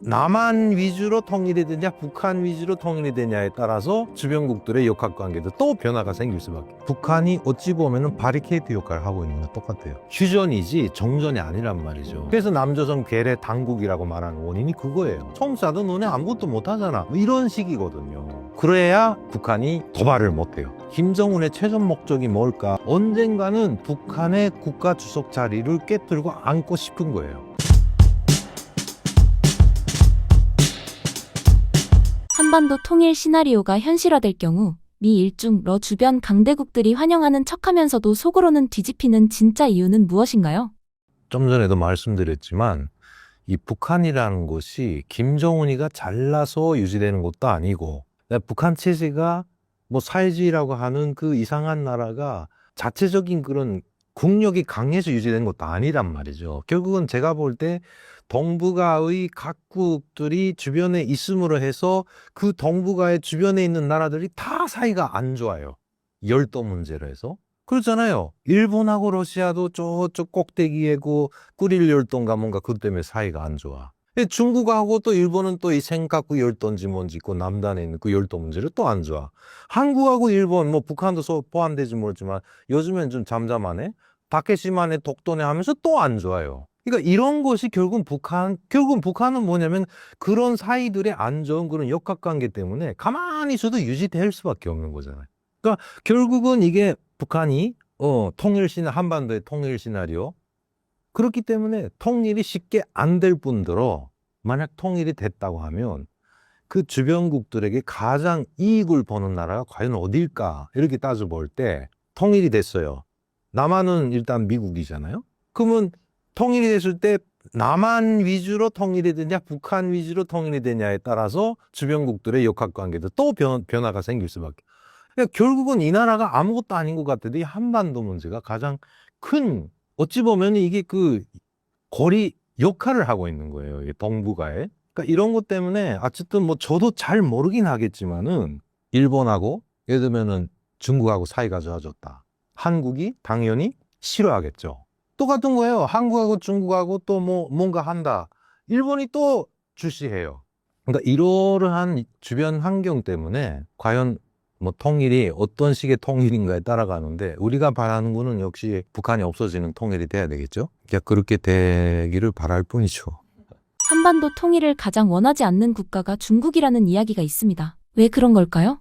남한 위주로 통일이 되냐 북한 위주로 통일이 되냐에 따라서 주변국들의 역학관계도 또 변화가 생길 수밖에. 북한이 어찌 보면 바리케이트 역할을 하고 있는 건 똑같아요. 휴전이지 정전이 아니란 말이죠. 그래서 남조선 괴뢰 당국이라고 말하는 원인이 그거예요. 청사도 너네 아무것도 못하잖아, 이런 식이거든요. 그래야 북한이 도발을 못해요. 김정은의 최종 목적이 뭘까? 언젠가는 북한의 국가 주석 자리를 깨뜨리고 앉고 싶은 거예요. 한반도 통일 시나리오가 현실화될 경우 미 일중 러 주변 강대국들이 환영하는 척하면서도 속으로는 뒤집히는 진짜 이유는 무엇인가요? 좀 전에도 말씀드렸지만 이 북한이라는 곳이 김정은이가 잘나서 유지되는 것도 아니고, 북한 체제가 뭐 사회주의라고 하는 그 이상한 나라가 자체적인 그런 국력이 강해서 유지된 것도 아니란 말이죠. 결국은 제가 볼 때 동북아의 각국들이 주변에 있음으로 해서 그 동북아의 주변에 있는 나라들이 다 사이가 안 좋아요. 열도 문제로 해서. 그렇잖아요. 일본하고 러시아도 저쪽 꼭대기에고 꾸릴 열도인가 뭔가 그것 때문에 사이가 안 좋아. 중국하고 또 일본은 또 이 생각구 열도인지 뭔지 있고 남단에 있는 그 열도 문제를 또 안 좋아. 한국하고 일본, 뭐 북한도 포함되지 모르지만 요즘엔 좀 잠잠하네. 다케시마네 독도네 하면서 또 안 좋아요. 그러니까 이런 것이 결국은 북한은 뭐냐면 그런 사이들의 안 좋은 그런 역학관계 때문에 가만히 있어도 유지될 수밖에 없는 거잖아요. 그러니까 결국은 이게 북한이 한반도의 통일 시나리오, 그렇기 때문에 통일이 쉽게 안 될 뿐더러 만약 통일이 됐다고 하면 그 주변국들에게 가장 이익을 보는 나라가 과연 어딜까, 이렇게 따져볼 때 통일이 됐어요. 남한은 일단 미국이잖아요. 그러면 통일이 됐을 때 남한 위주로 통일이 되냐 북한 위주로 통일이 되냐에 따라서 주변국들의 역학관계도 또 변화가 생길 수밖에. 그러니까 결국은 이 나라가 아무것도 아닌 것 같아도 이 한반도 문제가 가장 큰, 어찌 보면 이게 그 고리 역할을 하고 있는 거예요, 이 동북아에. 그러니까 이런 것 때문에 어쨌든 뭐 저도 잘 모르긴 하겠지만은 일본하고 예를 들면은 중국하고 사이가 좋아졌다. 한국이 당연히 싫어하겠죠. 똑같은 거예요. 한국하고 중국하고 또 뭔가 한다. 일본이 또 주시해요. 그러니까 이러한 주변 환경 때문에 과연 뭐 통일이 어떤 식의 통일인가에 따라가는데, 우리가 바라는 거는 역시 북한이 없어지는 통일이 돼야 되겠죠. 그냥 그렇게 되기를 바랄 뿐이죠. 한반도 통일을 가장 원하지 않는 국가가 중국이라는 이야기가 있습니다. 왜 그런 걸까요?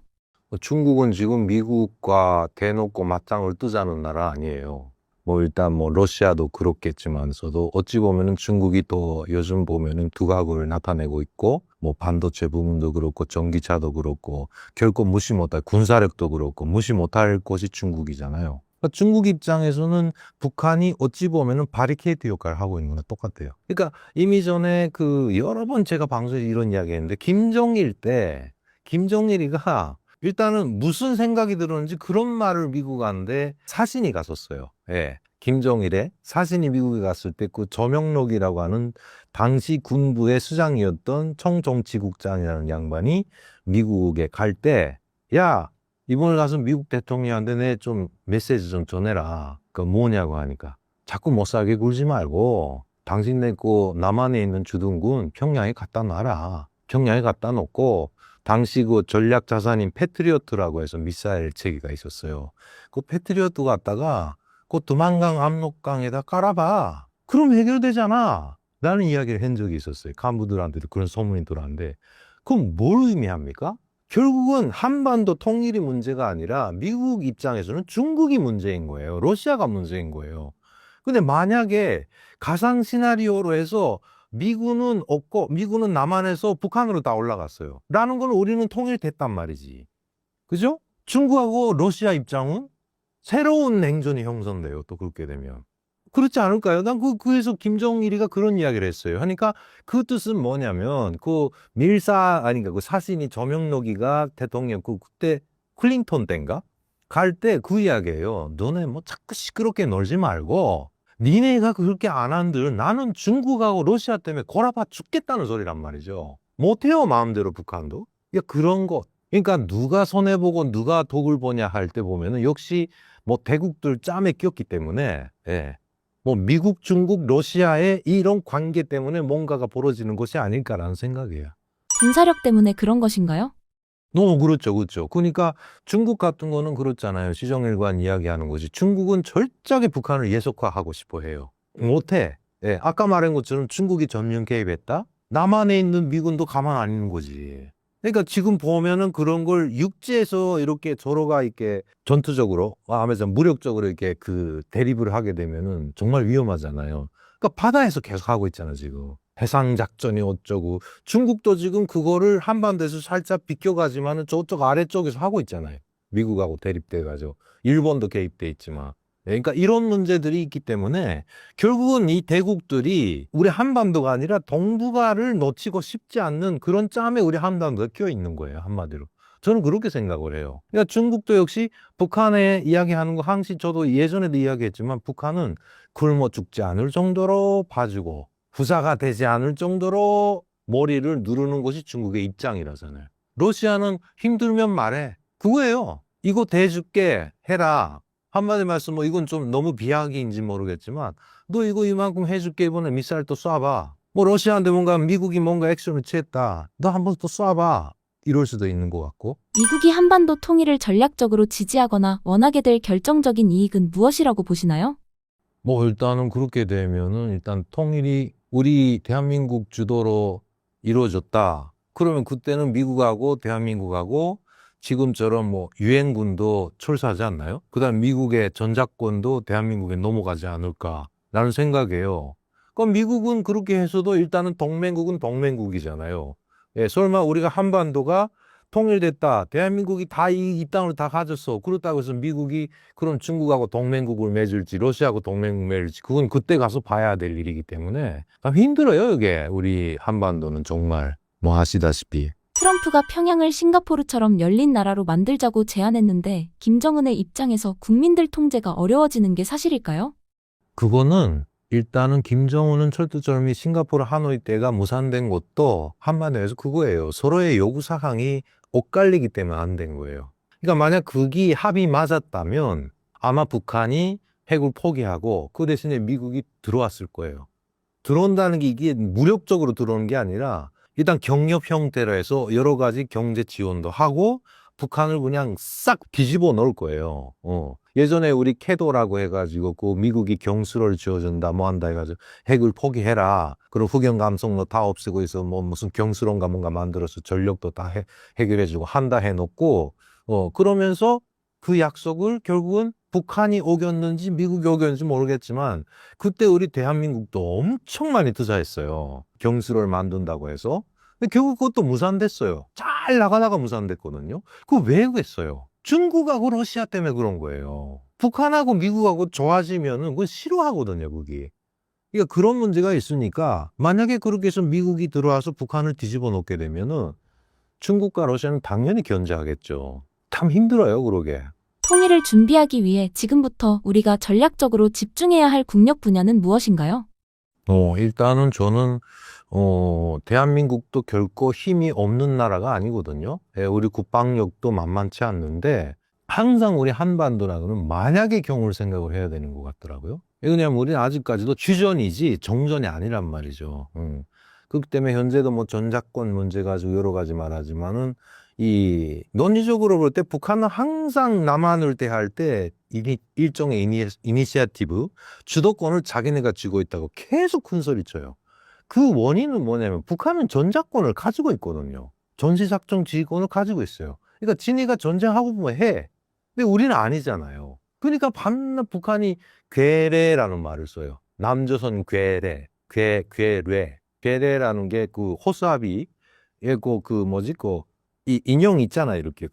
중국은 지금 미국과 대놓고 맞짱을 뜨자는 나라 아니에요. 뭐 일단 뭐 러시아도 그렇겠지만서도 어찌 보면은 중국이 또 요즘 보면은 두각을 나타내고 있고, 뭐 반도체 부분도 그렇고 전기차도 그렇고 결코 무시 못할, 군사력도 그렇고 무시 못할 곳이 중국이잖아요. 그러니까 중국 입장에서는 북한이 어찌 보면은 바리케이트 역할을 하고 있는 거랑 똑같아요. 그러니까 이미 전에 그 여러 번 제가 방송에서 이런 이야기 했는데, 김정일이가 일단은 무슨 생각이 들었는지 그런 말을 미국한테 사신이 갔었어요. 예. 김정일의 사신이 미국에 갔을 때 그 조명록이라고 하는 당시 군부의 수장이었던 청정치국장이라는 양반이 미국에 갈 때, 야, 이번에 가서 미국 대통령한테 내 좀 메시지 좀 전해라. 그 뭐냐고 하니까, 자꾸 못 살게 굴지 말고 당신네 그 남한에 있는 주둔군 평양에 갖다 놔라. 평양에 갖다 놓고 당시 그 전략 자산인 패트리어트라고 해서 미사일 체계가 있었어요. 그 패트리어트 갖다가 그 두만강 압록강에다 깔아봐. 그럼 해결되잖아. 라는 이야기를 한 적이 있었어요. 간부들한테도 그런 소문이 들어왔는데, 그럼 뭘 의미합니까? 결국은 한반도 통일이 문제가 아니라 미국 입장에서는 중국이 문제인 거예요. 러시아가 문제인 거예요. 근데 만약에 가상 시나리오로 해서 미군은 없고 미군은 남한에서 북한으로 다 올라갔어요 라는 건 우리는 통일됐단 말이지. 그죠? 중국하고 러시아 입장은 새로운 냉전이 형성돼요. 또 그렇게 되면. 그렇지 않을까요? 난 그래서 김정일이가 그런 이야기를 했어요. 그러니까 그 뜻은 뭐냐면, 그 아닌가, 그 사신이 조명록이가 대통령, 그때 클린턴 때인가? 갈 때 그 이야기예요. 너네 뭐 자꾸 시끄럽게 놀지 말고, 니네가 그렇게 안 한들 나는 중국하고 러시아 때문에 골아파 죽겠다는 소리란 말이죠. 못해요, 마음대로 북한도. 그러니까 그런 것. 그러니까 누가 손해보고 누가 독을 보냐 할 때 보면은 역시 뭐 대국들 짬에 꼈기 때문에, 예. 뭐 미국, 중국, 러시아의 이런 관계 때문에 뭔가가 벌어지는 것이 아닐까라는 생각이에요. 군사력 때문에 그런 것인가요? 그렇죠, 그렇죠. 그러니까 중국 같은 거는 그렇잖아요. 시정일관 이야기하는 거지. 중국은 철저하게 북한을 예속화하고 싶어 해요. 못해. 예, 아까 말한 것처럼 중국이 전면 개입했다? 남한에 있는 미군도 가만 안 있는 거지. 그러니까 지금 보면은 그런 걸 육지에서 이렇게 서로가 이렇게 전투적으로, 하면서 무력적으로 이렇게 그 대립을 하게 되면은 정말 위험하잖아요. 그러니까 바다에서 계속 하고 있잖아, 지금. 해상 작전이 어쩌고. 중국도 지금 그거를 한반도에서 살짝 비껴가지만은 저쪽 아래쪽에서 하고 있잖아요. 미국하고 대립돼가지고. 일본도 개입돼 있지만. 그러니까 이런 문제들이 있기 때문에 결국은 이 대국들이 우리 한반도가 아니라 동북아를 놓치고 싶지 않는 그런 짬에 우리 한반도가 껴 있는 거예요. 한마디로. 저는 그렇게 생각을 해요. 그러니까 중국도 역시 북한에 이야기하는 거 항상 저도 예전에도 이야기했지만 북한은 굶어 죽지 않을 정도로 봐주고 부자가 되지 않을 정도로 머리를 누르는 것이 중국의 입장이라잖아요. 러시아는 힘들면 말해. 그거예요. 이거 대줄게 해라. 한마디 말씀, 이건 좀 너무 비하기인지 모르겠지만, 너 이거 이만큼 해줄게, 이번에 미사일 또 쏴봐. 러시아한테 뭔가 미국이 뭔가 액션을 취했다. 너 한 번 또 쏴봐. 이럴 수도 있는 것 같고. 미국이 한반도 통일을 전략적으로 지지하거나 원하게 될 결정적인 이익은 무엇이라고 보시나요? 일단은 그렇게 되면은 일단 통일이 우리 대한민국 주도로 이루어졌다. 그러면 그때는 미국하고 대한민국하고 지금처럼 유엔군도 철수하지 않나요? 그다음 미국의 전작권도 대한민국에 넘어가지 않을까라는 생각이에요. 그럼 미국은 그렇게 해서도 일단은 동맹국은 동맹국이잖아요. 예, 설마 우리가 한반도가 통일됐다. 대한민국이 다 이 입장을 다 가졌어. 그렇다고 해서 미국이 그럼 중국하고 동맹국을 맺을지 러시아하고 동맹국 맺을지 그건 그때 가서 봐야 될 일이기 때문에 참 힘들어요. 이게 우리 한반도는 정말 아시다시피. 트럼프가 평양을 싱가포르처럼 열린 나라로 만들자고 제안했는데 김정은의 입장에서 국민들 통제가 어려워지는 게 사실일까요? 그거는 일단은 김정은은 철두철미 싱가포르 하노이 때가 무산된 것도 한반도에서 그거예요. 서로의 요구사항이 엇갈리기 때문에 안 된 거예요. 그러니까 만약 그게 합이 맞았다면 아마 북한이 핵을 포기하고 그 대신에 미국이 들어왔을 거예요. 들어온다는 게 이게 무력적으로 들어오는 게 아니라 일단 경협 형태로 해서 여러 가지 경제 지원도 하고 북한을 그냥 싹 뒤집어 놓을 거예요. 예전에 우리 캐도라고 해가지고 그 미국이 경수를 지어준다 뭐 한다 해가지고 핵을 포기해라. 그리고 후경 감속로 다 없애고 있어 무슨 경수론가 뭔가 만들어서 전력도 다 해결해주고 한다 해놓고 그러면서 그 약속을 결국은 북한이 어겼는지 미국이 어겼는지 모르겠지만 그때 우리 대한민국도 엄청 많이 투자했어요. 경수를 만든다고 해서. 근데 결국 그것도 무산됐어요. 잘 나가다가 무산됐거든요. 그거 왜 그랬어요? 중국하고 러시아 때문에 그런 거예요. 북한하고 미국하고 좋아지면은 그건 싫어하거든요, 그게. 그러니까 그런 문제가 있으니까 만약에 그렇게 해서 미국이 들어와서 북한을 뒤집어 놓게 되면은 중국과 러시아는 당연히 견제하겠죠. 참 힘들어요, 그러게. 통일을 준비하기 위해 지금부터 우리가 전략적으로 집중해야 할 국력 분야는 무엇인가요? 일단은 저는 대한민국도 결코 힘이 없는 나라가 아니거든요. 예, 우리 국방력도 만만치 않는데 항상 우리 한반도라고는 만약의 경우를 생각을 해야 되는 것 같더라고요. 왜냐하면 우리는 아직까지도 휴전이지 정전이 아니란 말이죠. 그렇기 때문에 현재도 전작권 문제 가지고 여러 가지 말하지만은 이 논리적으로 볼 때 북한은 항상 남한을 대할 때 일종의 이니시아티브 주도권을 자기네가 쥐고 있다고 계속 큰 소리 쳐요. 그 원인은 뭐냐면 북한은 전작권을 가지고 있거든요. 전시작전 지휘권을 가지고 있어요. 그러니까 지네가 전쟁하고 보면 해. 근데 우리는 아니잖아요. 그러니까 밤낮 북한이 괴뢰라는 말을 써요. 남조선 괴뢰, 괴뢰. 괴뢰라는 게 그 호수아비, 이 인형 있잖아요, 이렇게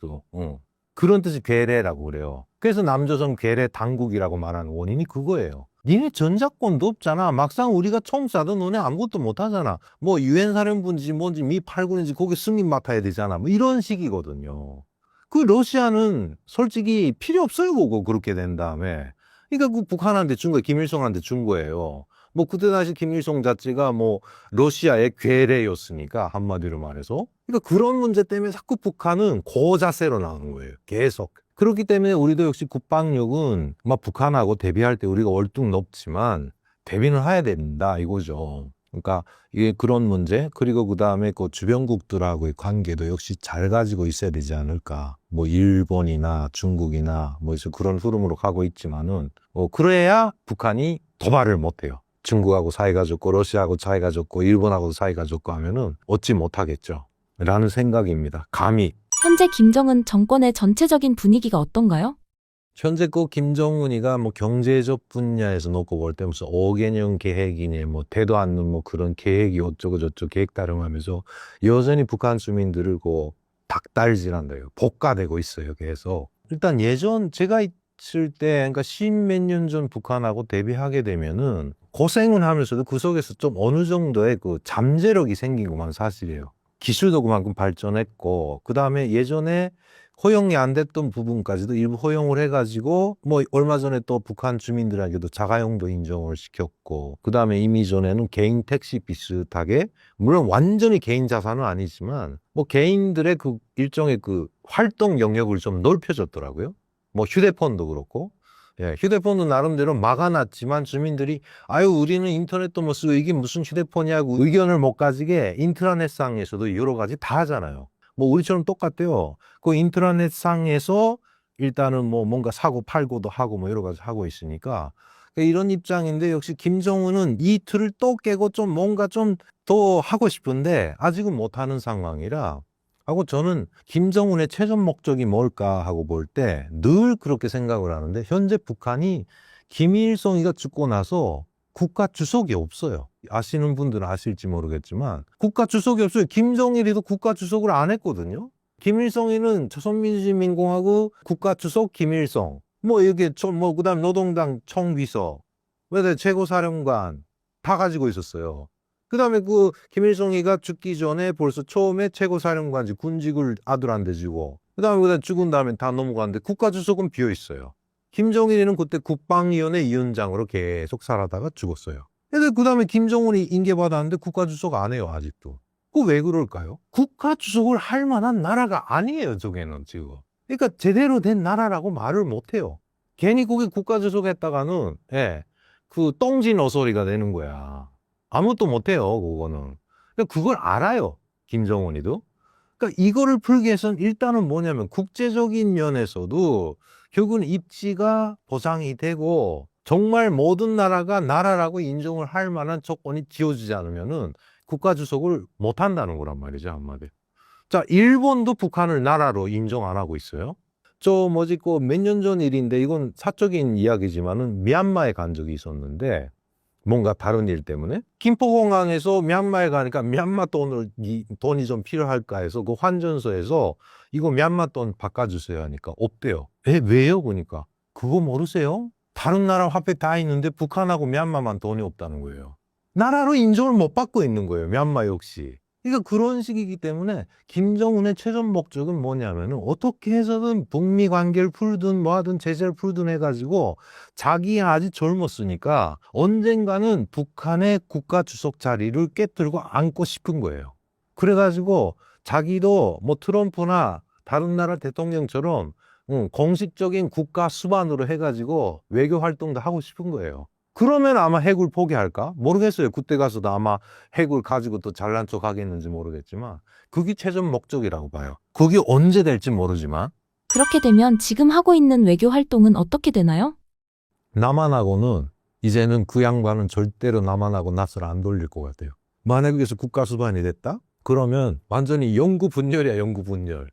그런 뜻이 괴뢰라고 그래요. 그래서 남조선 괴뢰 당국이라고 말하는 원인이 그거예요. 니네 전작권도 없잖아. 막상 우리가 총 쏴도 너네 아무것도 못하잖아. 유엔 사령부인지 뭔지 미 8군인지 거기 승인 맡아야 되잖아. 이런 식이거든요. 그 러시아는 솔직히 필요 없어요, 그거 그렇게 된 다음에. 그러니까 그 북한한테 준 거예요. 김일성한테 준 거예요. 그때 당시 김일성 자체가 러시아의 괴뢰였으니까 한마디로 말해서. 그러니까 그런 문제 때문에 자꾸 북한은 고자세로 나오는 거예요. 계속. 그렇기 때문에 우리도 역시 국방력은 북한하고 대비할 때 우리가 월등 높지만 대비는 해야 된다 이거죠. 그러니까 이게 그런 문제, 그리고 그다음에 그 주변국들하고의 관계도 역시 잘 가지고 있어야 되지 않을까. 뭐 일본이나 중국이나 뭐 이제 그런 흐름으로 가고 있지만은 그래야 북한이 도발을 못 해요. 중국하고 사이가 좋고 러시아하고 사이가 좋고 일본하고도 사이가 좋고 하면은 얻지 못하겠죠. 라는 생각입니다. 감히. 현재 김정은 정권의 전체적인 분위기가 어떤가요? 현재 그 김정은이가 뭐 경제적 분야에서 놓고 볼 때 무슨 5개년 계획이니 뭐 되도 않는 뭐 그런 계획이 어쩌고 저쩌고 계획 따름하면서 여전히 북한 주민들을 그 닭달질한다요. 볶아대고 있어요. 계속. 일단 예전 제가 있을 때 그러니까 십몇 년 전 북한하고 대비하게 되면은 고생은 하면서도 그 속에서 좀 어느 정도의 그 잠재력이 생긴 것만 사실이에요. 기술도 그만큼 발전했고 그다음에 예전에 허용이 안 됐던 부분까지도 일부 허용을 해가지고 뭐 얼마 전에 또 북한 주민들에게도 자가용도 인정을 시켰고 그다음에 이미 전에는 개인 택시 비슷하게 물론 완전히 개인 자산은 아니지만 뭐 개인들의 그 일종의 그 활동 영역을 좀 넓혀줬더라고요. 뭐 휴대폰도 그렇고 예, 휴대폰도 나름대로 막아놨지만 주민들이 아유 우리는 인터넷도 못 쓰고 이게 무슨 휴대폰이냐고 의견을 못 가지게 인트라넷상에서도 여러 가지 다 하잖아요. 뭐 우리처럼 똑같대요. 그 인트라넷상에서 일단은 뭐 뭔가 사고 팔고도 하고 뭐 여러 가지 하고 있으니까 그러니까 이런 입장인데 역시 김정은은 이 틀을 또 깨고 좀 뭔가 좀 더 하고 싶은데 아직은 못하는 상황이라 하고 저는 김정은의 최종 목적이 뭘까 하고 볼 때 늘 그렇게 생각을 하는데 현재 북한이 김일성이가 죽고 나서 국가 주석이 없어요. 아시는 분들은 아실지 모르겠지만 국가 주석이 없어요. 김정일이도 국가 주석을 안 했거든요. 김일성이는 조선민주주의인민공화국 국가 주석 김일성 뭐 이게 뭐 그다음 노동당 총비서 왜 최고사령관 다 가지고 있었어요. 그다음에 그 김일성이가 죽기 전에 벌써 처음에 최고사령관직 군직을 아들한테 주고 그다음에 죽은 다음에 다 넘어갔는데 국가 주석은 비어 있어요. 김정일이는 그때 국방위원회 위원장으로 계속 살아다가 죽었어요. 근데 그다음에 김정은이 인계받았는데 국가주석 안 해요, 아직도. 그거 왜 그럴까요? 국가주석을 할 만한 나라가 아니에요, 저게는 지금. 그러니까 제대로 된 나라라고 말을 못 해요. 괜히 거기 국가주석 했다가는, 예, 그 똥진 어소리가 되는 거야. 아무것도 못 해요, 그거는. 그러니까 그걸 알아요, 김정은이도. 그러니까 이거를 풀기 위해서는 일단은 뭐냐면 국제적인 면에서도 결국은 입지가 보장이 되고 정말 모든 나라가 나라라고 인정을 할 만한 조건이 지어지지 않으면은 국가 주석을 못 한다는 거란 말이죠, 한마디로. 자, 일본도 북한을 나라로 인정 안 하고 있어요. 저 뭐지 그 몇 년 전 일인데 이건 사적인 이야기지만은 미얀마에 간 적이 있었는데 뭔가 다른 일 때문에 김포공항에서 미얀마에 가니까 미얀마 돈이 좀 필요할까 해서 그 환전소에서 이거 미얀마 돈 바꿔주세요 하니까 없대요. 왜요? 보니까 그거 모르세요? 다른 나라 화폐 다 있는데 북한하고 미얀마만 돈이 없다는 거예요. 나라로 인정을 못 받고 있는 거예요, 미얀마 역시. 그러니까 그런 식이기 때문에 김정은의 최종 목적은 뭐냐면은 어떻게 해서든 북미 관계를 풀든 뭐 하든 제재를 풀든 해가지고 자기가 아직 젊었으니까 언젠가는 북한의 국가 주석 자리를 깨뜨리고 앉고 싶은 거예요. 그래가지고 자기도 뭐 트럼프나 다른 나라 대통령처럼 공식적인 국가 수반으로 해가지고 외교 활동도 하고 싶은 거예요. 그러면 아마 핵을 포기할까? 모르겠어요. 그때 가서도 아마 핵을 가지고 또 잘난 척 하겠는지 모르겠지만 그게 최종 목적이라고 봐요. 그게 언제 될지 모르지만 그렇게 되면 지금 하고 있는 외교 활동은 어떻게 되나요? 남한하고는 이제는 그 양반은 절대로 남한하고 낯을 안 돌릴 것 같아요. 만약에 여기서 국가 수반이 됐다? 그러면 완전히 영구 분열이야, 영구 분열.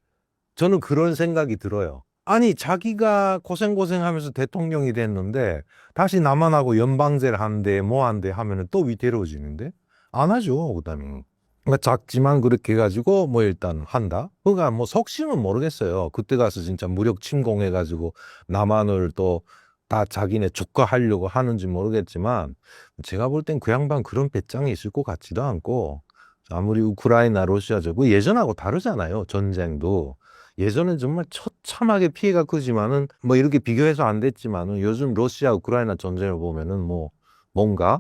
저는 그런 생각이 들어요. 아니 자기가 고생하면서 대통령이 됐는데 다시 남한하고 연방제를 한대 뭐 한대 하면은 또 위태로워지는데 안 하죠. 그다음에 그러니까 작지만 그렇게 해가지고 뭐 일단 한다. 그러니까 뭐 속심은 모르겠어요. 그때 가서 진짜 무력 침공해가지고 남한을 또 다 자기네 주가하려고 하는지 모르겠지만 제가 볼 땐 그 양반 그런 배짱이 있을 것 같지도 않고 아무리 우크라이나 러시아죠. 그 예전하고 다르잖아요. 전쟁도. 예전엔 정말 처참하게 피해가 크지만은 뭐 이렇게 비교해서 안 됐지만은 요즘 러시아 우크라이나 전쟁을 보면은 뭐 뭔가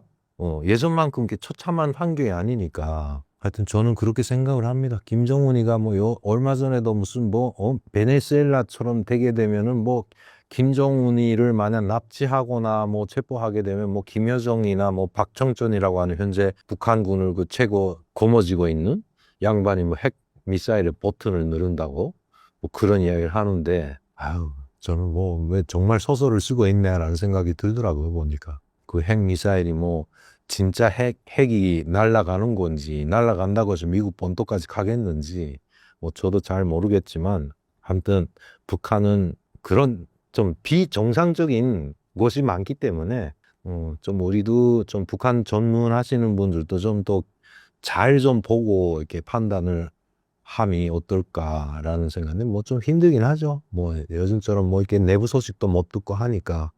예전만큼 이렇게 처참한 환경이 아니니까 하여튼 저는 그렇게 생각을 합니다. 김정은이가 뭐 얼마 전에도 무슨 뭐 베네수엘라처럼 되게 되면은 뭐 김정은이를 만약 납치하거나 뭐 체포하게 되면 뭐 김여정이나 뭐 박정천이라고 하는 현재 북한군을 그 최고 거머쥐고 있는 양반이 뭐 핵 미사일의 버튼을 누른다고 뭐 그런 이야기를 하는데, 아유, 저는 뭐 왜 정말 소설을 쓰고 있네라는 생각이 들더라고요, 보니까. 그 핵 미사일이 뭐 진짜 핵이 날아가는 건지, 날아간다고 해서 미국 본토까지 가겠는지, 뭐 저도 잘 모르겠지만, 아무튼 북한은 그런 좀 비정상적인 것이 많기 때문에, 좀 우리도 좀 북한 전문하시는 분들도 좀 더 잘 좀 보고 이렇게 판단을 함이 어떨까라는 생각인데, 뭐 좀 힘들긴 하죠. 뭐 요즘처럼 뭐 이렇게 내부 소식도 못 듣고 하니까.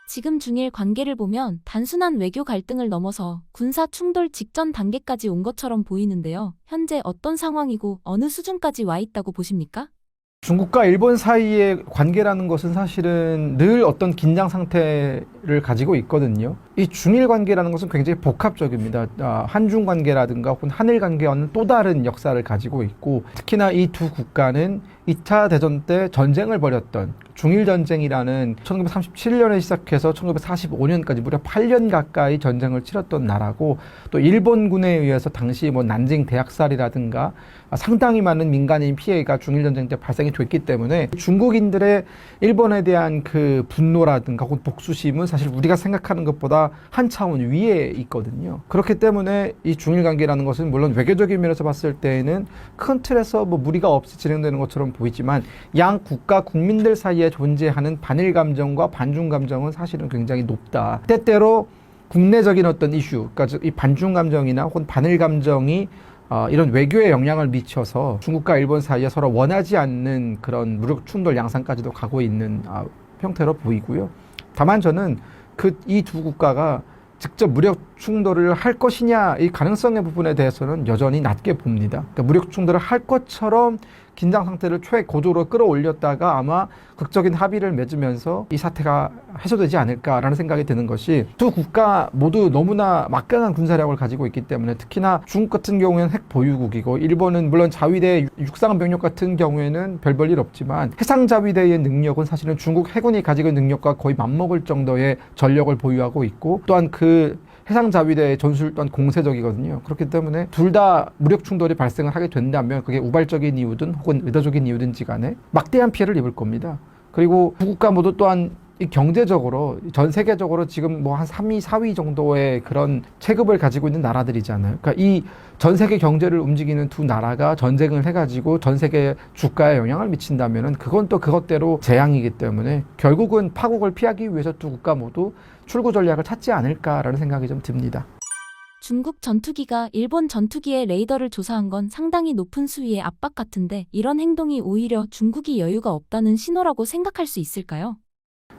지금 중일 관계를 보면 단순한 외교 갈등을 넘어서 군사 충돌 직전 단계까지 온 것처럼 보이는데요. 현재 어떤 상황이고 어느 수준까지 와 있다고 보십니까? 중국과 일본 사이의 관계라는 것은 사실은 늘 어떤 긴장 상태를 가지고 있거든요. 이 중일 관계라는 것은 굉장히 복합적입니다. 한중 관계라든가 혹은 한일 관계와는 또 다른 역사를 가지고 있고, 특히나 이 두 국가는 2차 대전 때 전쟁을 벌였던 중일 전쟁이라는 1937년에 시작해서 1945년까지 무려 8년 가까이 전쟁을 치렀던 나라고, 또 일본군에 의해서 당시 뭐 난징 대학살이라든가 상당히 많은 민간인 피해가 중일 전쟁 때 발생이 됐기 때문에 중국인들의 일본에 대한 그 분노라든가 혹은 복수심은 사실 우리가 생각하는 것보다 한 차원 위에 있거든요. 그렇기 때문에 이 중일 관계라는 것은 물론 외교적인 면에서 봤을 때에는 큰 틀에서 뭐 무리가 없이 진행되는 것처럼 보이지만, 양 국가 국민들 사이에 존재하는 반일 감정과 반중 감정은 사실은 굉장히 높다. 때때로 국내적인 어떤 이슈, 그러니까 이 반중 감정이나 혹은 반일 감정이 이런 외교에 영향을 미쳐서 중국과 일본 사이에 서로 원하지 않는 그런 무력 충돌 양상까지도 가고 있는 형태로 보이고요. 다만 저는 이 두 국가가 직접 무력 충돌을 할 것이냐, 이 가능성의 부분에 대해서는 여전히 낮게 봅니다. 그러니까 무력 충돌을 할 것처럼 긴장 상태를 최고조로 끌어올렸다가 아마 극적인 합의를 맺으면서 이 사태가 해소되지 않을까라는 생각이 드는 것이, 두 국가 모두 너무나 막강한 군사력을 가지고 있기 때문에, 특히나 중국 같은 경우에는 핵 보유국이고, 일본은 물론 자위대 육상 병력 같은 경우에는 별 볼 일 없지만 해상 자위대의 능력은 사실은 중국 해군이 가지고 있는 능력과 거의 맞먹을 정도의 전력을 보유하고 있고, 또한 그 해상 자위대의 전술 또한 공세적이거든요. 그렇기 때문에 둘 다 무력 충돌이 발생을 하게 된다면 그게 우발적인 이유든 혹은 의도적인 이유든지 간에 막대한 피해를 입을 겁니다. 그리고 두 국가 모두 또한 이 경제적으로 전 세계적으로 지금 뭐 한 3위, 4위 정도의 그런 체급을 가지고 있는 나라들이잖아요. 그러니까 이 전 세계 경제를 움직이는 두 나라가 전쟁을 해가지고 전 세계 주가에 영향을 미친다면은 그건 또 그것대로 재앙이기 때문에 결국은 파국을 피하기 위해서 두 국가 모두 출구 전략을 찾지 않을까라는 생각이 좀 듭니다. 중국 전투기가 일본 전투기의 레이더를 조사한 건 상당히 높은 수위의 압박 같은데, 이런 행동이 오히려 중국이 여유가 없다는 신호라고 생각할 수 있을까요?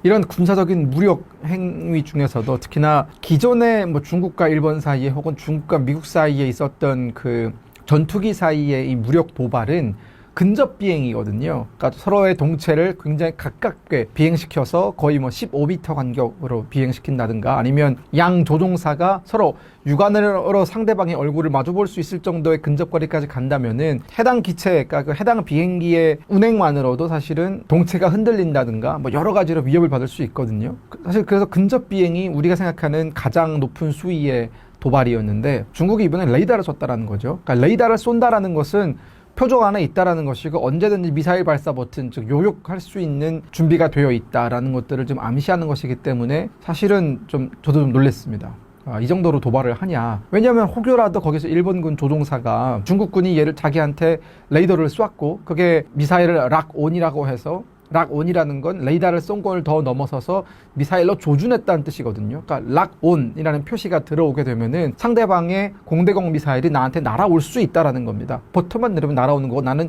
이런 군사적인 무력 행위 중에서도 특히나 기존의 뭐 중국과 일본 사이에 혹은 중국과 미국 사이에 있었던 그 전투기 사이의 이 무력 도발은 근접 비행이거든요. 그러니까 서로의 동체를 굉장히 가깝게 비행시켜서 거의 뭐 15m 간격으로 비행시킨다든가, 아니면 양 조종사가 서로 육안으로 상대방의 얼굴을 마주 볼 수 있을 정도의 근접거리까지 간다면은 해당 기체, 그러니까 그 해당 비행기의 운행만으로도 사실은 동체가 흔들린다든가 뭐 여러 가지로 위협을 받을 수 있거든요. 사실 그래서 근접 비행이 우리가 생각하는 가장 높은 수위의 도발이었는데, 중국이 이번에 레이더를 쐈다라는 거죠. 그러니까 레이더를 쏜다라는 것은 표적 안에 있다라는 것이고, 언제든지 미사일 발사 버튼, 즉 요격할 수 있는 준비가 되어 있다라는 것들을 좀 암시하는 것이기 때문에 사실은 저도 좀 놀랐습니다. 이 정도로 도발을 하냐. 왜냐하면 혹여라도 거기서 일본군 조종사가 중국군이 얘를 자기한테 레이더를 쐈고 그게 미사일을 락온이라고 해서, 락온이라는 건 레이더를 쏜 걸 더 넘어서서 미사일로 조준했다는 뜻이거든요. 그러니까 락온이라는 표시가 들어오게 되면은 상대방의 공대공 미사일이 나한테 날아올 수 있다라는 겁니다. 버튼만 누르면 날아오는 거고 나는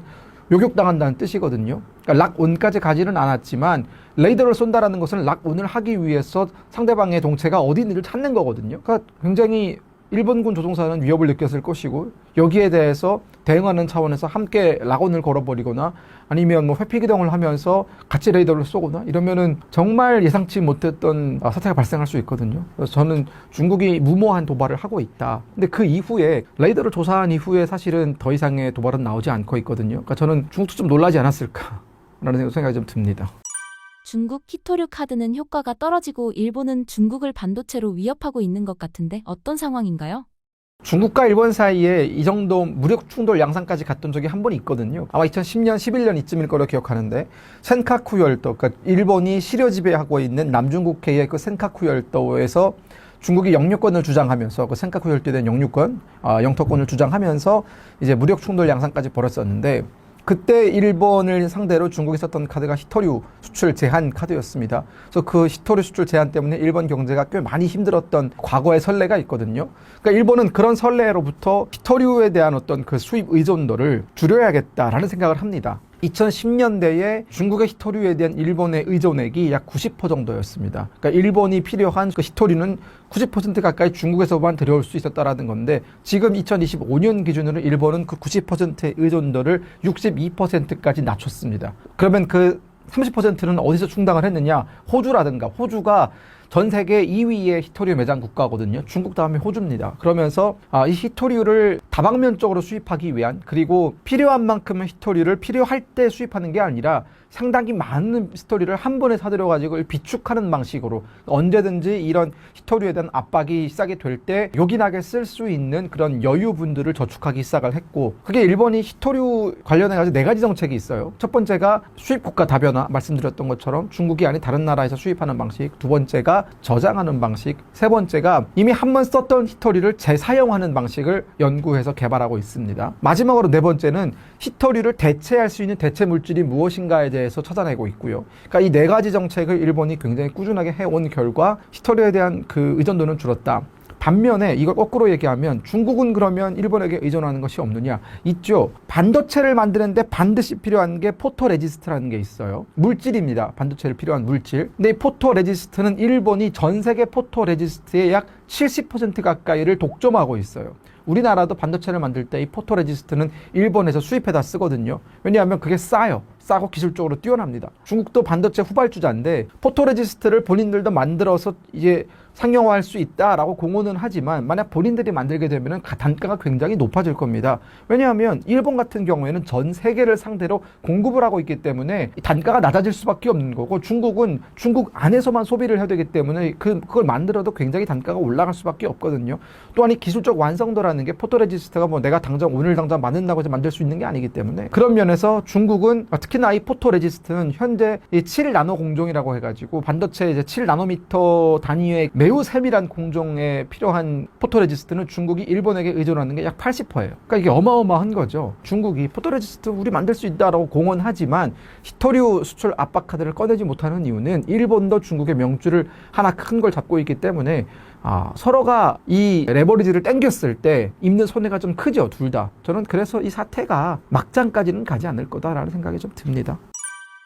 요격당한다는 뜻이거든요. 그러니까 락온까지 가지는 않았지만 레이더를 쏜다라는 것은 락온을 하기 위해서 상대방의 동체가 어디 있는지를 찾는 거거든요. 그러니까 굉장히 일본군 조종사는 위협을 느꼈을 것이고 여기에 대해서 대응하는 차원에서 함께 락온을 걸어버리거나 아니면 뭐 회피기동을 하면서 같이 레이더를 쏘거나 이러면은 정말 예상치 못했던 사태가 발생할 수 있거든요. 그래서 저는 중국이 무모한 도발을 하고 있다. 근데 그 이후에 레이더를 조사한 이후에 사실은 더 이상의 도발은 나오지 않고 있거든요. 그러니까 저는 중국도 좀 놀라지 않았을까라는 생각이 좀 듭니다. 중국 히토류 카드는 효과가 떨어지고 일본은 중국을 반도체로 위협하고 있는 것 같은데 어떤 상황인가요? 중국과 일본 사이에 이 정도 무력 충돌 양상까지 갔던 적이 한 번 있거든요. 아마 2010년, 11년 이쯤일 거로 기억하는데 센카쿠 열도, 그러니까 일본이 시료 지배하고 있는 남중국해의 그 센카쿠 열도에서 중국이 영유권을 주장하면서 그 센카쿠 열도에 대한 영토권을 주장하면서 이제 무력 충돌 양상까지 벌였었는데 그때 일본을 상대로 중국이 썼던 카드가 히토류 수출 제한 카드였습니다. 그래서 그 히토류 수출 제한 때문에 일본 경제가 꽤 많이 힘들었던 과거의 선례가 있거든요. 그러니까 일본은 그런 선례로부터 히토류에 대한 어떤 그 수입 의존도를 줄여야겠다라는 생각을 합니다. 2010년대에 중국의 히토류에 대한 일본의 의존액이 약 90% 정도였습니다. 그러니까 일본이 필요한 그 히토류는 90% 가까이 중국에서만 들여올 수 있었다라는 건데 지금 2025년 기준으로 일본은 그 90%의 의존도를 62%까지 낮췄습니다. 그러면 그 30%는 어디서 충당을 했느냐? 호주라든가 호주가 전 세계 2위의 히토류 매장 국가거든요. 중국 다음에 호주입니다. 그러면서 이 히토류를 다방면적으로 수입하기 위한 그리고 필요한 만큼의 히토류를 필요할 때 수입하는 게 아니라 상당히 많은 히토류를 한 번에 사들여가지고 비축하는 방식으로 언제든지 이런 히토류에 대한 압박이 시작이 될 때 요긴하게 쓸 수 있는 그런 여유분들을 저축하기 시작을 했고 그게 일본이 히토류 관련해가지고 4가지 정책이 있어요. 첫 번째가 수입 국가 다변화 말씀드렸던 것처럼 중국이 아닌 다른 나라에서 수입하는 방식, 두 번째가 저장하는 방식, 세 번째가 이미 한 번 썼던 히토류를 재사용하는 방식을 연구해서 개발하고 있습니다. 마지막으로 네 번째는 히토류를 대체할 수 있는 대체 물질이 무엇인가에 대해서 찾아내고 있고요. 그러니까 이 4가지 정책을 일본이 굉장히 꾸준하게 해온 결과 히토류에 대한 그 의존도는 줄었다. 반면에 이걸 거꾸로 얘기하면 중국은 그러면 일본에게 의존하는 것이 없느냐? 있죠. 반도체를 만드는데 반드시 필요한 게 포토레지스트라는 게 있어요. 물질입니다. 반도체를 필요한 물질. 근데 이 포토레지스트는 일본이 전 세계 포토레지스트의 약 70% 가까이를 독점하고 있어요. 우리나라도 반도체를 만들 때 이 포토레지스트는 일본에서 수입해다 쓰거든요. 왜냐하면 그게 싸고 기술적으로 뛰어납니다. 중국도 반도체 후발주자인데 포토레지스트를 본인들도 만들어서 이제 상용화할 수 있다라고 공언은 하지만 만약 본인들이 만들게 되면 단가가 굉장히 높아질 겁니다. 왜냐하면 일본 같은 경우에는 전 세계를 상대로 공급을 하고 있기 때문에 단가가 낮아질 수밖에 없는 거고 중국은 중국 안에서만 소비를 해야 되기 때문에 그걸 만들어도 굉장히 단가가 올라갈 수밖에 없거든요. 또한 이 기술적 완성도라는 게 포토레지스트가 뭐 내가 오늘 당장 만든다고 해서 만들 수 있는 게 아니기 때문에 그런 면에서 중국은 특히나 이 포토레지스트는 현재 이 7나노 공정이라고 해가지고 반도체 이제 7나노미터 단위의 매우 세밀한 공정에 필요한 포토레지스트는 중국이 일본에게 의존하는 게 약 80%예요. 그러니까 이게 어마어마한 거죠. 중국이 포토레지스트 우리 만들 수 있다라고 공언하지만 히토류 수출 압박 카드를 꺼내지 못하는 이유는 일본도 중국의 명줄을 하나 큰 걸 잡고 있기 때문에 서로가 이 레버리지를 땡겼을 때 입는 손해가 좀 크죠, 둘 다. 저는 그래서 이 사태가 막장까지는 가지 않을 거다라는 생각이 좀 듭니다.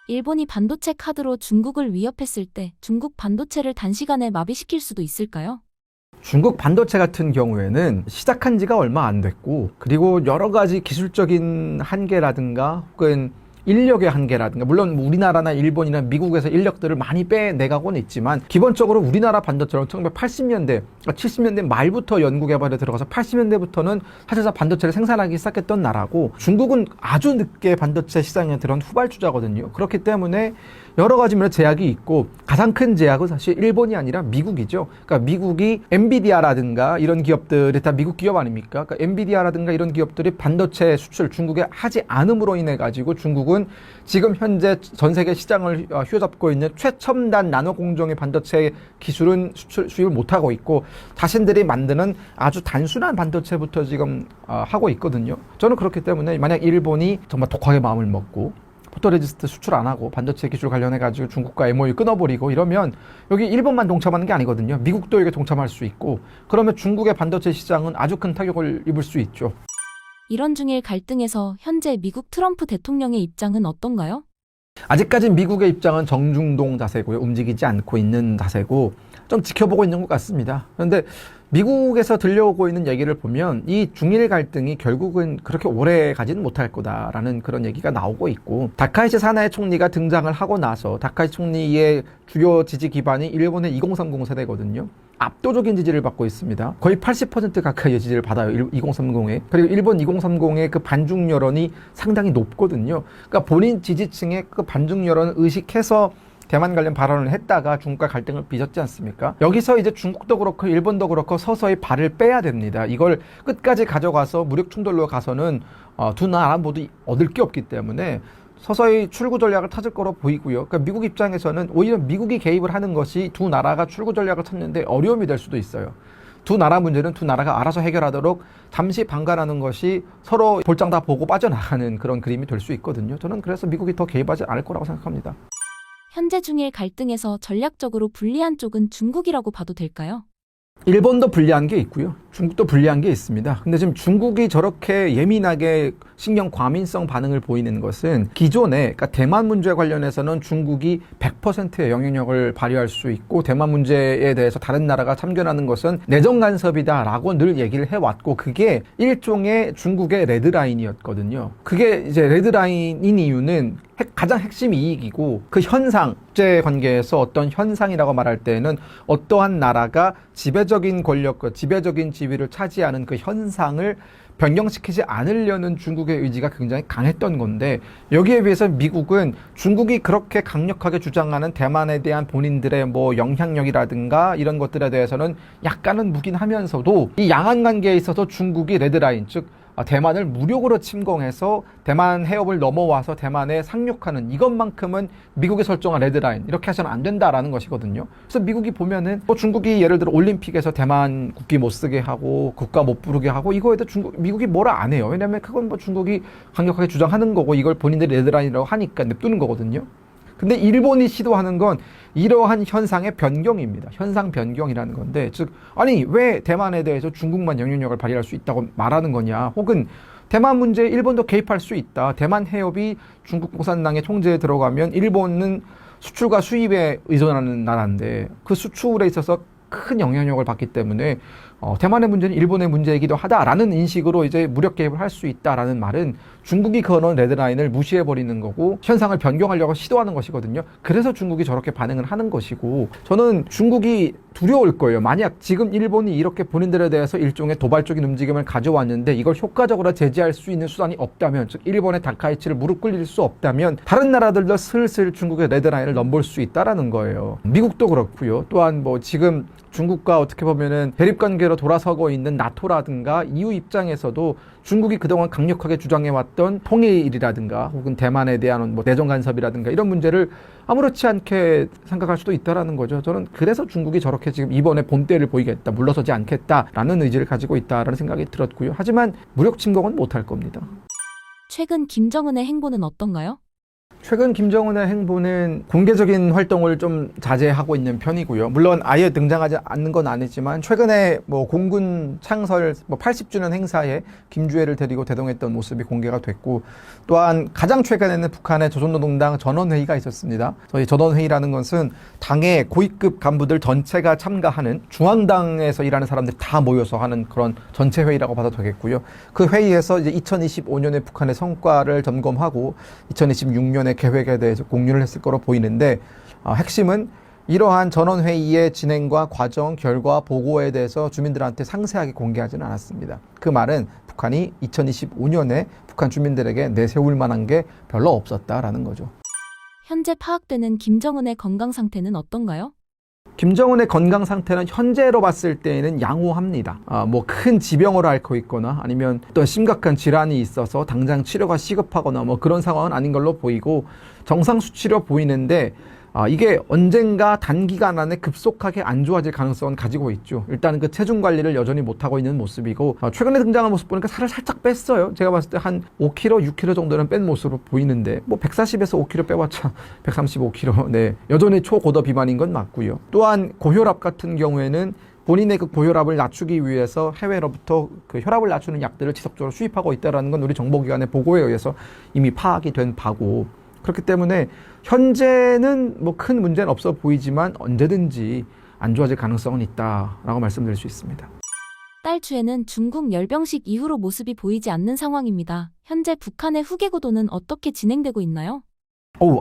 일본이 반도체 카드로 중국을 위협했을 때 중국 반도체를 단시간에 마비시킬 수도 있을까요? 중국 반도체 같은 경우에는 시작한 지가 얼마 안 됐고 그리고 여러 가지 기술적인 한계라든가 혹은 인력의 한계라든가 물론 우리나라나 일본이나 미국에서 인력들을 많이 빼내가고는 있지만 기본적으로 우리나라 반도체는 1980년대, 70년대 말부터 연구개발에 들어가서 80년대부터는 사실상 반도체를 생산하기 시작했던 나라고 중국은 아주 늦게 반도체 시장에 들어온 후발주자거든요. 그렇기 때문에 여러 가지 면에 제약이 있고 가장 큰 제약은 사실 일본이 아니라 미국이죠. 그러니까 미국이 엔비디아라든가 이런 기업들이 다 미국 기업 아닙니까? 그러니까 엔비디아라든가 이런 기업들이 반도체 수출 중국에 하지 않음으로 인해 가지고 중국은 지금 현재 전 세계 시장을 휘어잡고 있는 최첨단 나노 공정의 반도체 기술은 수입을 못하고 있고 자신들이 만드는 아주 단순한 반도체부터 지금 하고 있거든요. 저는 그렇기 때문에 만약 일본이 정말 독하게 마음을 먹고 포토레지스트 수출 안 하고 반도체 기술 관련해가지고 중국과 MOU 끊어버리고 이러면 여기 일본만 동참하는 게 아니거든요. 미국도 여기 동참할 수 있고 그러면 중국의 반도체 시장은 아주 큰 타격을 입을 수 있죠. 이런 중일 갈등에서 현재 미국 트럼프 대통령의 입장은 어떤가요? 아직까지 미국의 입장은 정중동 자세고요. 움직이지 않고 있는 자세고 좀 지켜보고 있는 것 같습니다. 그런데 미국에서 들려오고 있는 얘기를 보면 이 중일 갈등이 결국은 그렇게 오래 가지는 못할 거다라는 그런 얘기가 나오고 있고, 다카이치 사나이 총리가 등장을 하고 나서 다카이치 총리의 주요 지지 기반이 일본의 2030 세대거든요. 압도적인 지지를 받고 있습니다. 거의 80% 가까이의 지지를 받아요, 2030에. 그리고 일본 2030의 그 반중 여론이 상당히 높거든요. 그러니까 본인 지지층의 그 반중 여론을 의식해서 대만 관련 발언을 했다가 중국과 갈등을 빚었지 않습니까? 여기서 이제 중국도 그렇고 일본도 그렇고 서서히 발을 빼야 됩니다. 이걸 끝까지 가져가서 무력 충돌로 가서는 두 나라 모두 얻을 게 없기 때문에 서서히 출구 전략을 찾을 거로 보이고요. 그러니까 미국 입장에서는 오히려 미국이 개입을 하는 것이 두 나라가 출구 전략을 찾는데 어려움이 될 수도 있어요. 두 나라 문제는 두 나라가 알아서 해결하도록 잠시 방관하는 것이 서로 볼장 다 보고 빠져나가는 그런 그림이 될 수 있거든요. 저는 그래서 미국이 더 개입하지 않을 거라고 생각합니다. 현재 중일 갈등에서 전략적으로 불리한 쪽은 중국이라고 봐도 될까요? 일본도 불리한 게 있고요. 중국도 불리한 게 있습니다. 근데 지금 중국이 저렇게 예민하게 신경 과민성 반응을 보이는 것은 기존에, 그러니까 대만 문제 관련해서는 중국이 100%의 영향력을 발휘할 수 있고, 대만 문제에 대해서 다른 나라가 참견하는 것은 내정 간섭이다라고 늘 얘기를 해왔고, 그게 일종의 중국의 레드라인이었거든요. 그게 이제 레드라인인 이유는 가장 핵심 이익이고, 그 현상, 국제 관계에서 어떤 현상이라고 말할 때는 어떠한 나라가 지배적인 권력과 지배적인 지위를 차지하는 그 현상을 변경시키지 않으려는 중국의 의지가 굉장히 강했던 건데, 여기에 비해서 미국은 중국이 그렇게 강력하게 주장하는 대만에 대한 본인들의 뭐 영향력이라든가 이런 것들에 대해서는 약간은 묵인하면서도 이 양안 관계에 있어서 중국이 레드라인, 즉 대만을 무력으로 침공해서 대만 해협을 넘어와서 대만에 상륙하는 이것만큼은 미국이 설정한 레드라인, 이렇게 해서는 안 된다라는 것이거든요. 그래서 미국이 보면은 뭐 중국이 예를 들어 올림픽에서 대만 국기 못 쓰게 하고 국가 못 부르게 하고 이거에 대해 미국이 뭐라 안 해요. 왜냐하면 그건 뭐 중국이 강력하게 주장하는 거고 이걸 본인들이 레드라인이라고 하니까 냅두는 거거든요. 근데 일본이 시도하는 건 이러한 현상의 변경입니다. 현상 변경이라는 건데, 즉 아니 왜 대만에 대해서 중국만 영향력을 발휘할 수 있다고 말하는 거냐, 혹은 대만 문제에 일본도 개입할 수 있다. 대만 해협이 중국 공산당의 통제에 들어가면 일본은 수출과 수입에 의존하는 나라인데 그 수출에 있어서 큰 영향력을 받기 때문에 대만의 문제는 일본의 문제이기도 하다라는 인식으로 이제 무력 개입을 할 수 있다라는 말은 중국이 그어놓은 레드라인을 무시해버리는 거고 현상을 변경하려고 시도하는 것이거든요. 그래서 중국이 저렇게 반응을 하는 것이고, 저는 중국이 두려울 거예요. 만약 지금 일본이 이렇게 본인들에 대해서 일종의 도발적인 움직임을 가져왔는데 이걸 효과적으로 제재할 수 있는 수단이 없다면, 즉 일본의 다카이치를 무릎 꿇릴 수 없다면 다른 나라들도 슬슬 중국의 레드라인을 넘볼 수 있다라는 거예요. 미국도 그렇고요. 또한 뭐 지금 중국과 어떻게 보면은 대립관계로 돌아서고 있는 나토라든가 EU 입장에서도 중국이 그동안 강력하게 주장해왔던 통일이라든가 혹은 대만에 대한 뭐 내정 간섭이라든가 이런 문제를 아무렇지 않게 생각할 수도 있다라는 거죠. 저는 그래서 중국이 저렇게 지금 이번에 본때를 보이겠다, 물러서지 않겠다라는 의지를 가지고 있다라는 생각이 들었고요. 하지만 무력 침공은 못할 겁니다. 최근 김정은의 행보는 어떤가요? 최근 김정은의 행보는 공개적인 활동을 좀 자제하고 있는 편이고요. 물론 아예 등장하지 않는 건 아니지만 최근에 뭐 공군 창설 80주년 행사에 김주애를 데리고 대동했던 모습이 공개가 됐고, 또한 가장 최근에는 북한의 조선노동당 전원회의가 있었습니다. 저희 전원회의라는 것은 당의 고위급 간부들 전체가 참가하는, 중앙당에서 일하는 사람들이 다 모여서 하는 그런 전체 회의라고 봐도 되겠고요. 그 회의에서 이제 2025년에 북한의 성과를 점검하고 2026년에 계획에 대해서 공유를 했을 거로 보이는데, 핵심은 이러한 전원회의의 진행과 과정, 결과, 보고에 대해서 주민들한테 상세하게 공개하지는 않았습니다. 그 말은 북한이 2025년에 북한 주민들에게 내세울 만한 게 별로 없었다라는 거죠. 현재 파악되는 김정은의 건강 상태는 어떤가요? 김정은의 건강 상태는 현재로 봤을 때에는 양호합니다. 뭐 큰 지병을 앓고 있거나 아니면 어떤 심각한 질환이 있어서 당장 치료가 시급하거나 뭐 그런 상황은 아닌 걸로 보이고, 정상 수치로 보이는데 이게 언젠가 단기간 안에 급속하게 안 좋아질 가능성은 가지고 있죠. 일단은 그 체중 관리를 여전히 못하고 있는 모습이고, 최근에 등장한 모습 보니까 살을 살짝 뺐어요. 제가 봤을 때 한 5kg, 6kg 정도는 뺀 모습으로 보이는데, 뭐 140에서 5kg 빼봤자 135kg. 네, 여전히 초고도 비만인 건 맞고요. 또한 고혈압 같은 경우에는 본인의 그 고혈압을 낮추기 위해서 해외로부터 그 혈압을 낮추는 약들을 지속적으로 수입하고 있다는 건 우리 정보기관의 보고에 의해서 이미 파악이 된 바고, 그렇기 때문에 현재는 뭐 큰 문제는 없어 보이지만 언제든지 안 좋아질 가능성은 있다라고 말씀드릴 수 있습니다. 딸 주에는 중국 열병식 이후로 모습이 보이지 않는 상황입니다. 현재 북한의 후계 구도는 어떻게 진행되고 있나요?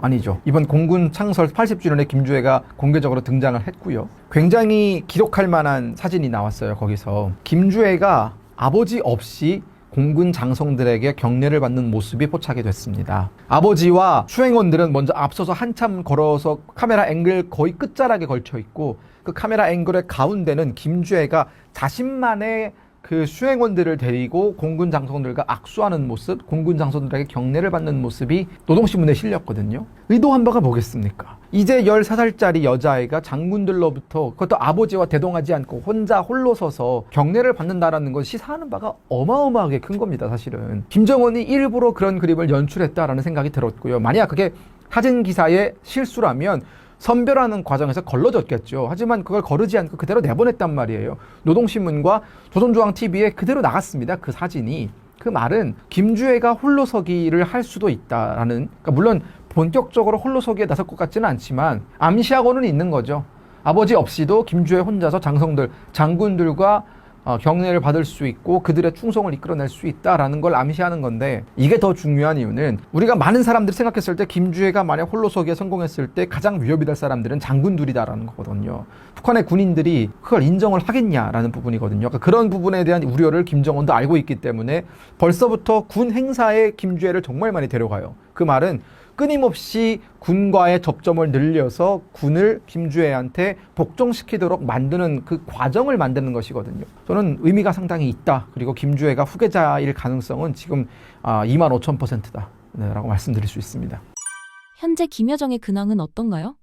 아니죠. 이번 공군 창설 80주년에 김주애가 공개적으로 등장을 했고요. 굉장히 기록할 만한 사진이 나왔어요. 거기서 김주애가 아버지 없이 공군 장성들에게 격려를 받는 모습이 포착이 됐습니다. 아버지와 수행원들은 먼저 앞서서 한참 걸어서 카메라 앵글 거의 끝자락에 걸쳐 있고, 그 카메라 앵글의 가운데는 김주애가 자신만의 그 수행원들을 데리고 공군 장성들과 악수하는 모습, 공군 장성들에게 격려를 받는 모습이 노동신문에 실렸거든요. 의도한 바가 뭐겠습니까? 이제 13살짜리 여자아이가 장군들로부터, 그것도 아버지와 대동하지 않고 혼자 홀로 서서 격려를 받는다라는 건 시사하는 바가 어마어마하게 큰 겁니다, 사실은. 김정은이 일부러 그런 그림을 연출했다라는 생각이 들었고요. 만약 그게 사진 기사의 실수라면 선별하는 과정에서 걸러졌겠죠. 하지만 그걸 거르지 않고 그대로 내보냈단 말이에요. 노동신문과 조선중앙TV에 그대로 나갔습니다. 그 사진이. 그 말은 김주애가 홀로서기를 할 수도 있다라는, 그러니까 물론 본격적으로 홀로서기에 나설 것 같지는 않지만 암시하고는 있는 거죠. 아버지 없이도 김주애 혼자서 장군들과 격려를 받을 수 있고 그들의 충성을 이끌어낼 수 있다라는 걸 암시하는 건데, 이게 더 중요한 이유는 우리가 많은 사람들이 생각했을 때 김주애가 만약 홀로서기에 성공했을 때 가장 위협이 될 사람들은 장군들이다라는 거거든요. 북한의 군인들이 그걸 인정을 하겠냐라는 부분이거든요. 그러니까 그런 부분에 대한 우려를 김정은도 알고 있기 때문에 벌써부터 군 행사에 김주애를 정말 많이 데려가요. 그 말은 끊임없이 군과의 접점을 늘려서 군을 김주애한테 복종시키도록 만드는 그 과정을 만드는 것이거든요. 저는 의미가 상당히 있다. 그리고 김주애가 후계자일 가능성은 지금 25,000%다 라고 말씀드릴 수 있습니다. 현재 김여정의 근황은 어떤가요?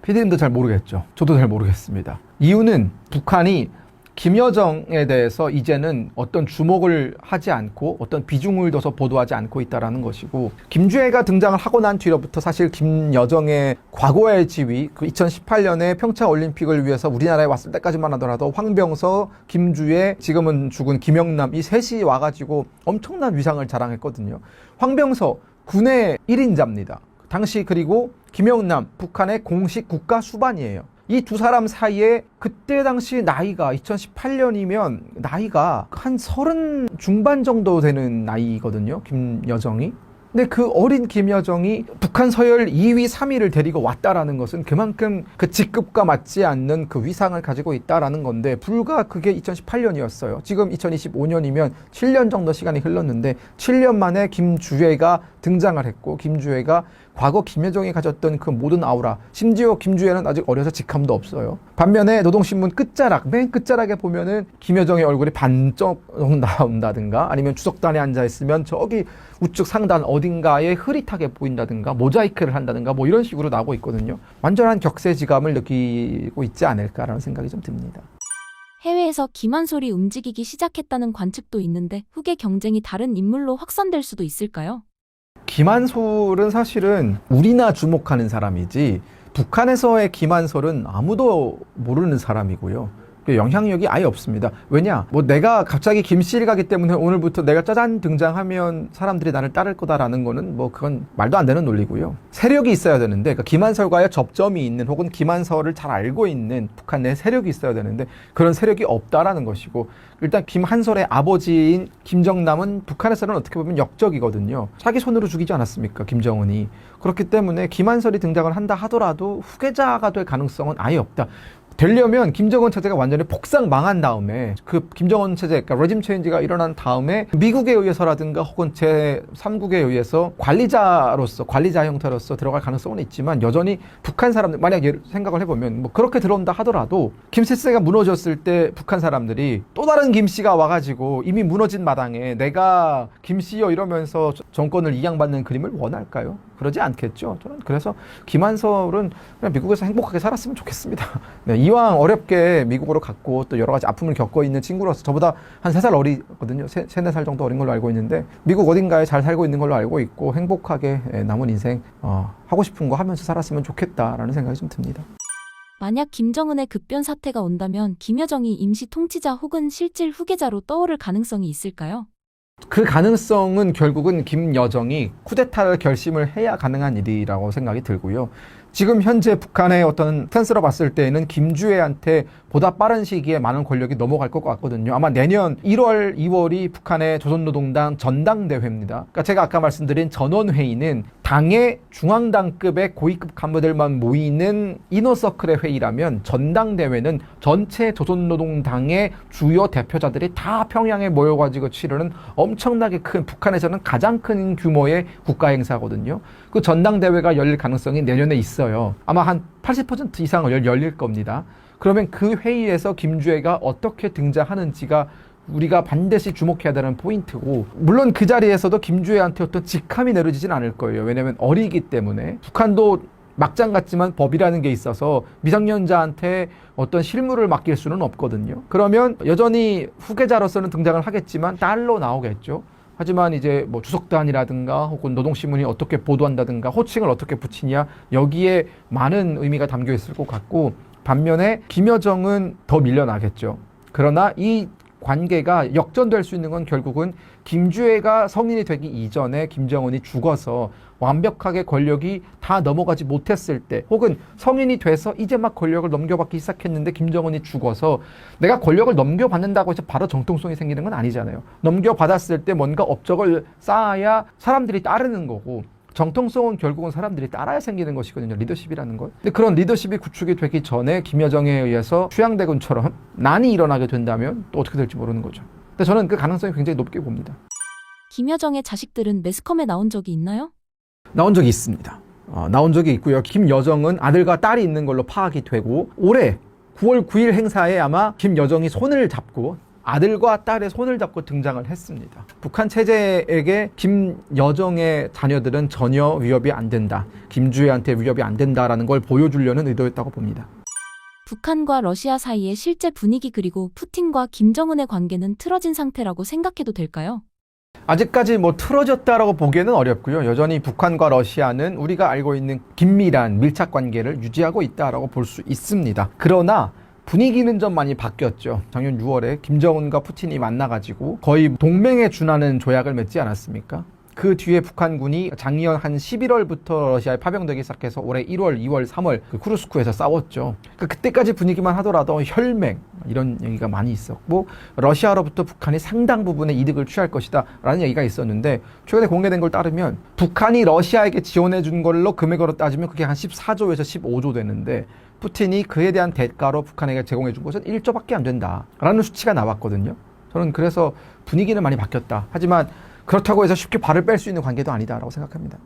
PD님도 잘 모르겠죠. 저도 잘 모르겠습니다. 이유는 북한이 김여정에 대해서 이제는 어떤 주목을 하지 않고 어떤 비중을 둬서 보도하지 않고 있다는 것이고, 김주애가 등장을 하고 난 뒤로부터 사실 김여정의 과거의 지위, 그 2018년에 평창올림픽을 위해서 우리나라에 왔을 때까지만 하더라도 황병서, 김주애, 지금은 죽은 김영남, 이 셋이 와가지고 엄청난 위상을 자랑했거든요. 황병서 군의 1인자입니다. 당시. 그리고 김영남 북한의 공식 국가 수반이에요. 이 두 사람 사이에 그때 당시 나이가 2018년이면 나이가 한 30 중반 정도 되는 나이거든요, 김여정이. 근데 그 어린 김여정이 북한 서열 2위, 3위를 데리고 왔다라는 것은 그만큼 그 직급과 맞지 않는 그 위상을 가지고 있다라는 건데, 불과 그게 2018년이었어요. 지금 2025년이면 7년 정도 시간이 흘렀는데 7년 만에 김주애가 등장을 했고, 김주애가 과거 김여정이 가졌던 그 모든 아우라, 심지어 김주애는 아직 어려서 직함도 없어요. 반면에 노동신문 끝자락, 맨 끝자락에 보면은 김여정의 얼굴이 반쪽 나온다든가, 아니면 주석단에 앉아있으면 저기 우측 상단 어딘가에 흐릿하게 보인다든가, 모자이크를 한다든가, 뭐 이런 식으로 나오고 있거든요. 완전한 격세지감을 느끼고 있지 않을까라는 생각이 좀 듭니다. 해외에서 김한솔이 움직이기 시작했다는 관측도 있는데 후계 경쟁이 다른 인물로 확산될 수도 있을까요? 김한솔은 사실은 우리나 주목하는 사람이지, 북한에서의 김한솔은 아무도 모르는 사람이고요. 영향력이 아예 없습니다. 왜냐? 내가 갑자기 김씨를 가기 때문에 오늘부터 내가 짜잔 등장하면 사람들이 나를 따를 거다라는 거는 그건 말도 안 되는 논리고요. 세력이 있어야 되는데, 그러니까 김한솔과의 접점이 있는, 혹은 김한솔을 잘 알고 있는 북한 내 세력이 있어야 되는데 그런 세력이 없다라는 것이고, 일단 김한솔의 아버지인 김정남은 북한에서는 어떻게 보면 역적이거든요. 자기 손으로 죽이지 않았습니까, 김정은이. 그렇기 때문에 김한솔이 등장을 한다 하더라도 후계자가 될 가능성은 아예 없다. 되려면 김정은 체제가 완전히 폭삭 망한 다음에, 그 김정은 체제, 그러니까 레짐 체인지가 일어난 다음에 미국에 의해서라든가 혹은 제3국에 의해서 관리자 형태로서 들어갈 가능성은 있지만, 여전히 북한 사람들, 만약 생각을 해보면 그렇게 들어온다 하더라도 김세세가 무너졌을 때 북한 사람들이 또 다른 김씨가 와가지고 이미 무너진 마당에 내가 김씨요 이러면서 정권을 이양받는 그림을 원할까요? 그러지 않겠죠. 저는 그래서 김한솔은 그냥 미국에서 행복하게 살았으면 좋겠습니다. 네, 이왕 어렵게 미국으로 갔고 또 여러 가지 아픔을 겪고 있는 친구로서, 저보다 한 3살 어리거든요. 3, 4살 정도 어린 걸로 알고 있는데 미국 어딘가에 잘 살고 있는 걸로 알고 있고, 행복하게 남은 인생 하고 싶은 거 하면서 살았으면 좋겠다라는 생각이 좀 듭니다. 만약 김정은의 급변 사태가 온다면 김여정이 임시 통치자 혹은 실질 후계자로 떠오를 가능성이 있을까요? 그 가능성은 결국은 김여정이 쿠데타를 결심을 해야 가능한 일이라고 생각이 들고요. 지금 현재 북한의 어떤 스탠스로 봤을 때에는 김주애한테 보다 빠른 시기에 많은 권력이 넘어갈 것 같거든요. 아마 내년 1월, 2월이 북한의 조선노동당 전당대회입니다. 그러니까 제가 아까 말씀드린 전원회의는 당의 중앙당급의 고위급 간부들만 모이는 이너서클의 회의라면 전당대회는 전체 조선노동당의 주요 대표자들이 다 평양에 모여가지고 치르는 엄청나게 큰, 북한에서는 가장 큰 규모의 국가행사거든요. 그 전당대회가 열릴 가능성이 내년에 있어요. 아마 한 80% 이상은 열릴 겁니다. 그러면 그 회의에서 김주애가 어떻게 등장하는지가 우리가 반드시 주목해야 되는 포인트고, 물론 그 자리에서도 김주애한테 어떤 직함이 내려지진 않을 거예요. 왜냐하면 어리기 때문에. 북한도 막장 같지만 법이라는 게 있어서 미성년자한테 어떤 실무를 맡길 수는 없거든요. 그러면 여전히 후계자로서는 등장을 하겠지만 딸로 나오겠죠. 하지만 이제 뭐 주석단이라든가 혹은 노동신문이 어떻게 보도한다든가 호칭을 어떻게 붙이냐, 여기에 많은 의미가 담겨 있을 것 같고, 반면에 김여정은 더 밀려나겠죠. 그러나 이 관계가 역전될 수 있는 건 결국은 김주애가 성인이 되기 이전에 김정은이 죽어서 완벽하게 권력이 다 넘어가지 못했을 때, 혹은 성인이 돼서 이제 막 권력을 넘겨받기 시작했는데 김정은이 죽어서 내가 권력을 넘겨받는다고 해서 바로 정통성이 생기는 건 아니잖아요. 넘겨받았을 때 뭔가 업적을 쌓아야 사람들이 따르는 거고, 정통성은 결국은 사람들이 따라야 생기는 것이거든요. 리더십이라는 것. 근데 그런 리더십이 구축이 되기 전에 김여정에 의해서 휴양대군처럼 난이 일어나게 된다면 또 어떻게 될지 모르는 거죠. 근데 저는 그 가능성이 굉장히 높게 봅니다. 김여정의 자식들은 매스컴에 나온 적이 있나요? 나온 적이 있습니다. 나온 적이 있고요. 김여정은 아들과 딸이 있는 걸로 파악이 되고, 올해 9월 9일 행사에 아마 김여정이 손을 잡고, 아들과 딸의 손을 잡고 등장을 했습니다. 북한 체제에게 김여정의 자녀들은 전혀 위협이 안 된다, 김주애한테 위협이 안 된다라는 걸 보여주려는 의도였다고 봅니다. 북한과 러시아 사이의 실제 분위기, 그리고 푸틴과 김정은의 관계는 틀어진 상태라고 생각해도 될까요? 아직까지 뭐 틀어졌다라고 보기에는 어렵고요. 여전히 북한과 러시아는 우리가 알고 있는 긴밀한 밀착 관계를 유지하고 있다라고 볼 수 있습니다. 그러나 분위기는 좀 많이 바뀌었죠. 작년 6월에 김정은과 푸틴이 만나가지고 거의 동맹에 준하는 조약을 맺지 않았습니까? 그 뒤에 북한군이 작년 한 11월부터 러시아에 파병되기 시작해서 올해 1월, 2월, 3월 그 쿠르스크에서 싸웠죠. 그때까지 분위기만 하더라도 혈맹 이런 얘기가 많이 있었고, 러시아로부터 북한이 상당 부분의 이득을 취할 것이다 라는 얘기가 있었는데, 최근에 공개된 걸 따르면 북한이 러시아에게 지원해 준 걸로 금액으로 따지면 그게 한 14조에서 15조 되는데, 푸틴이 그에 대한 대가로 북한에게 제공해 준 것은 1조밖에 안 된다라는 수치가 나왔거든요. 저는 그래서 분위기는 많이 바뀌었다. 하지만 그렇다고 해서 쉽게 발을 뺄 수 있는 관계도 아니다라고 생각합니다.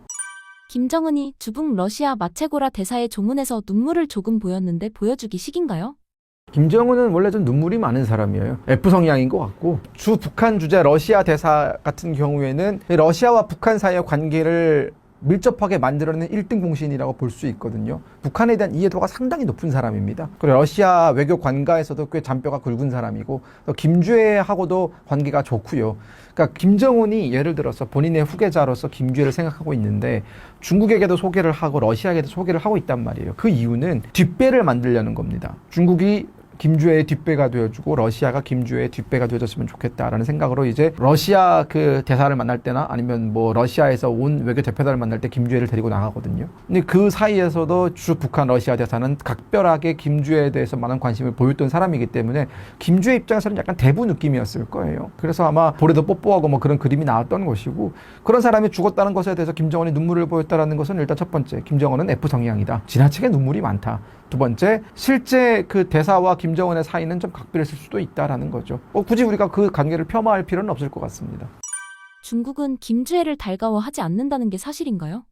김정은이 주북 러시아 마체고라 대사의 조문에서 눈물을 조금 보였는데 보여주기 식인가요? 김정은은 원래 좀 눈물이 많은 사람이에요. F 성향인 것 같고, 주 북한 주재 러시아 대사 같은 경우에는 러시아와 북한 사이의 관계를 밀접하게 만들어내는 1등 공신이라고 볼 수 있거든요. 북한에 대한 이해도가 상당히 높은 사람입니다. 그리고 러시아 외교 관가에서도 꽤 잔뼈가 굵은 사람이고, 김주애하고도 관계가 좋고요. 그러니까 김정은이 예를 들어서 본인의 후계자로서 김주애를 생각하고 있는데 중국에게도 소개를 하고 러시아에게도 소개를 하고 있단 말이에요. 그 이유는 뒷배를 만들려는 겁니다. 중국이 김주애의 뒷배가 되어주고 러시아가 김주애의 뒷배가 되어줬으면 좋겠다라는 생각으로 이제 러시아 그 대사를 만날 때나 아니면 뭐 러시아에서 온 외교 대표단을 만날 때 김주애를 데리고 나가거든요. 근데 그 사이에서도 주 북한 러시아 대사는 각별하게 김주애에 대해서 많은 관심을 보였던 사람이기 때문에 김주애 입장에서는 약간 대부 느낌이었을 거예요. 그래서 아마 볼에도 뽀뽀하고 뭐 그런 그림이 나왔던 것이고, 그런 사람이 죽었다는 것에 대해서 김정은이 눈물을 보였다는 것은 일단 첫 번째, 김정은은 F 성향이다. 지나치게 눈물이 많다. 두 번째, 실제 그 대사와 김정은의 사이는 좀 각별했을 수도 있다라는 거죠. 굳이 우리가 그 관계를 폄하할 필요는 없을 것 같습니다. 중국은 김주애를 달가워하지 않는다는 게 사실인가요?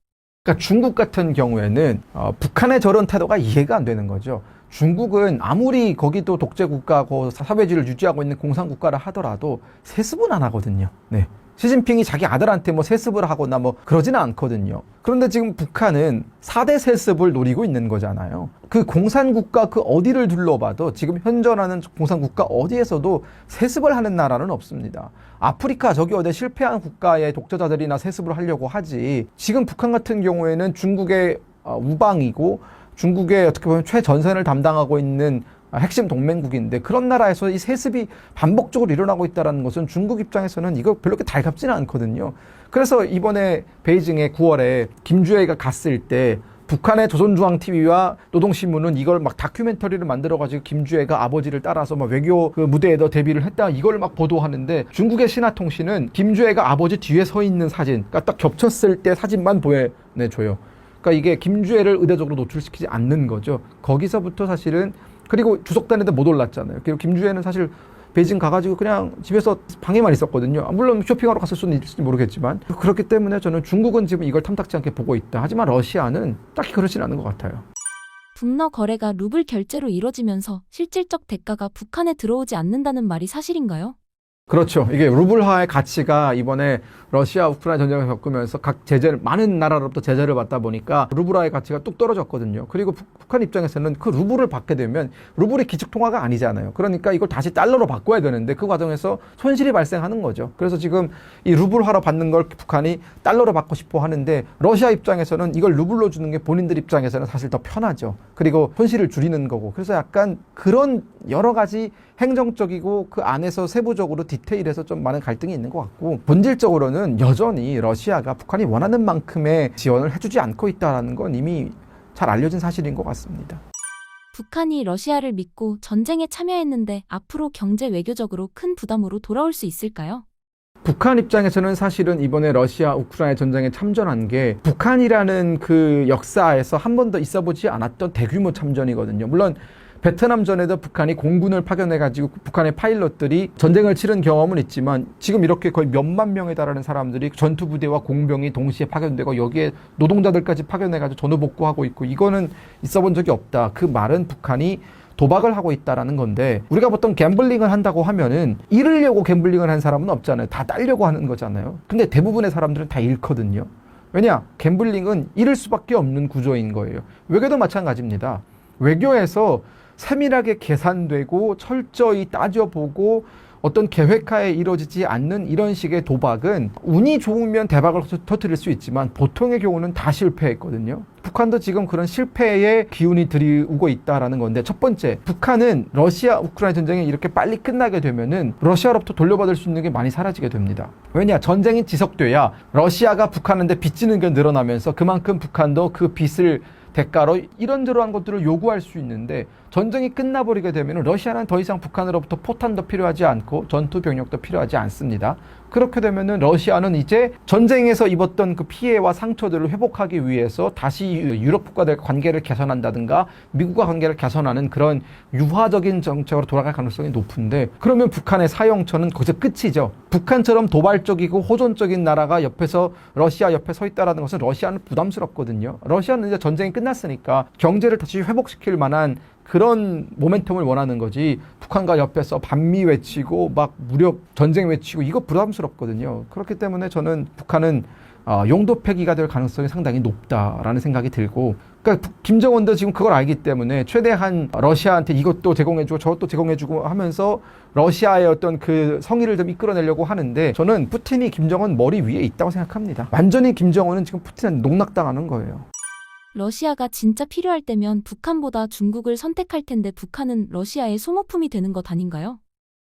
그러니까 중국 같은 경우에는 북한의 저런 태도가 이해가 안 되는 거죠. 중국은 아무리 거기도 독재국가고 사회주의를 유지하고 있는 공산국가라 하더라도 세습은 안 하거든요. 네. 시진핑이 자기 아들한테 뭐 세습을 하거나 뭐 그러지는 않거든요. 그런데 지금 북한은 4대 세습을 노리고 있는 거잖아요. 그 공산국가 그 어디를 둘러봐도 지금 현존하는 공산국가 어디에서도 세습을 하는 나라는 없습니다. 아프리카 저기 어디 실패한 국가의 독재자들이나 세습을 하려고 하지, 지금 북한 같은 경우에는 중국의 우방이고 중국의 어떻게 보면 최전선을 담당하고 있는 핵심 동맹국인데, 그런 나라에서 이 세습이 반복적으로 일어나고 있다는 것은 중국 입장에서는 이거 별로 그렇게 달갑지는 않거든요. 그래서 이번에 베이징에 9월에 김주애가 갔을 때 북한의 조선중앙TV와 노동신문은 이걸 막 다큐멘터리를 만들어가지고 김주애가 아버지를 따라서 막 외교 그 무대에도 데뷔를 했다 이걸 막 보도하는데 중국의 신화통신은 김주애가 아버지 뒤에 서 있는 사진, 그러니까 딱 겹쳤을 때 사진만 보여줘요. 그러니까 이게 김주애를 의도적으로 노출시키지 않는 거죠. 거기서부터 사실은 그리고 주석단에도 못 올랐잖아요. 그리고 김주애는 사실 베이징 가가지고 그냥 집에서 방에만 있었거든요. 물론 쇼핑하러 갔을 수는 있을지 모르겠지만 그렇기 때문에 저는 중국은 지금 이걸 탐탁지 않게 보고 있다. 하지만 러시아는 딱히 그렇진 않은 것 같아요. 북러 거래가 루블 결제로 이뤄지면서 실질적 대가가 북한에 들어오지 않는다는 말이 사실인가요? 그렇죠. 이게 루블화의 가치가 이번에 러시아 우크라이나 전쟁을 겪으면서 각 제재를 많은 나라로부터 제재를 받다 보니까 루블화의 가치가 뚝 떨어졌거든요. 그리고 북한 입장에서는 그 루블을 받게 되면 루블이 기축 통화가 아니잖아요. 그러니까 이걸 다시 달러로 바꿔야 되는데 그 과정에서 손실이 발생하는 거죠. 그래서 지금 이 루블화로 받는 걸 북한이 달러로 받고 싶어 하는데 러시아 입장에서는 이걸 루블로 주는 게 본인들 입장에서는 사실 더 편하죠. 그리고 손실을 줄이는 거고. 그래서 약간 그런 여러 가지 행정적이고 그 안에서 세부적으로 디테일에서 좀 많은 갈등이 있는 것 같고 본질적으로는 여전히 러시아가 북한이 원하는 만큼의 지원을 해주지 않고 있다는 건 이미 잘 알려진 사실인 것 같습니다. 북한이 러시아를 믿고 전쟁에 참여했는데 앞으로 경제 외교적으로 큰 부담으로 돌아올 수 있을까요? 북한 입장에서는 사실은 이번에 러시아 우크라이나 전쟁에 참전한 게 북한이라는 그 역사에서 한 번도 있어보지 않았던 대규모 참전이거든요. 물론 베트남전에도 북한이 공군을 파견해가지고 북한의 파일럿들이 전쟁을 치른 경험은 있지만 지금 이렇게 거의 몇만 명에 달하는 사람들이 전투부대와 공병이 동시에 파견되고 여기에 노동자들까지 파견해가지고 전후복구하고 있고 이거는 있어본 적이 없다. 그 말은 북한이 도박을 하고 있다라는 건데 우리가 보통 갬블링을 한다고 하면은 잃으려고 갬블링을 한 사람은 없잖아요. 다 따려고 하는 거잖아요. 근데 대부분의 사람들은 다 잃거든요. 왜냐? 갬블링은 잃을 수밖에 없는 구조인 거예요. 외교도 마찬가지입니다. 외교에서 세밀하게 계산되고 철저히 따져보고 어떤 계획하에 이루어지지 않는 이런 식의 도박은 운이 좋으면 대박을 터뜨릴 수 있지만 보통의 경우는 다 실패했거든요. 북한도 지금 그런 실패의 기운이 들이오고 있다라는 건데 첫 번째, 북한은 러시아 우크라이나 전쟁이 이렇게 빨리 끝나게 되면은 러시아로부터 돌려받을 수 있는 게 많이 사라지게 됩니다. 왜냐? 전쟁이 지속돼야 러시아가 북한한테 빚지는 게 늘어나면서 그만큼 북한도 그 빚을 대가로 이런저런 것들을 요구할 수 있는데 전쟁이 끝나버리게 되면 러시아는 더 이상 북한으로부터 포탄도 필요하지 않고 전투 병력도 필요하지 않습니다. 그렇게 되면은 러시아는 이제 전쟁에서 입었던 그 피해와 상처들을 회복하기 위해서 다시 유럽 국가들과 관계를 개선한다든가 미국과 관계를 개선하는 그런 유화적인 정책으로 돌아갈 가능성이 높은데 그러면 북한의 사형처는 거기서 끝이죠. 북한처럼 도발적이고 호전적인 나라가 옆에서 러시아 옆에 서 있다는 것은 러시아는 부담스럽거든요. 러시아는 이제 전쟁이 끝났으니까 경제를 다시 회복시킬 만한 그런 모멘텀을 원하는 거지 북한과 옆에서 반미 외치고 막 무력 전쟁 외치고 이거 부담스럽거든요. 그렇기 때문에 저는 북한은 용도 폐기가 될 가능성이 상당히 높다라는 생각이 들고 그러니까 김정은도 지금 그걸 알기 때문에 최대한 러시아한테 이것도 제공해주고 저것도 제공해주고 하면서 러시아의 어떤 그 성의를 좀 이끌어내려고 하는데 저는 푸틴이 김정은 머리 위에 있다고 생각합니다. 완전히 김정은은 지금 푸틴한테 농락당하는 거예요. 러시아가 진짜 필요할 때면 북한보다 중국을 선택할 텐데 북한은 러시아의 소모품이 되는 것 아닌가요?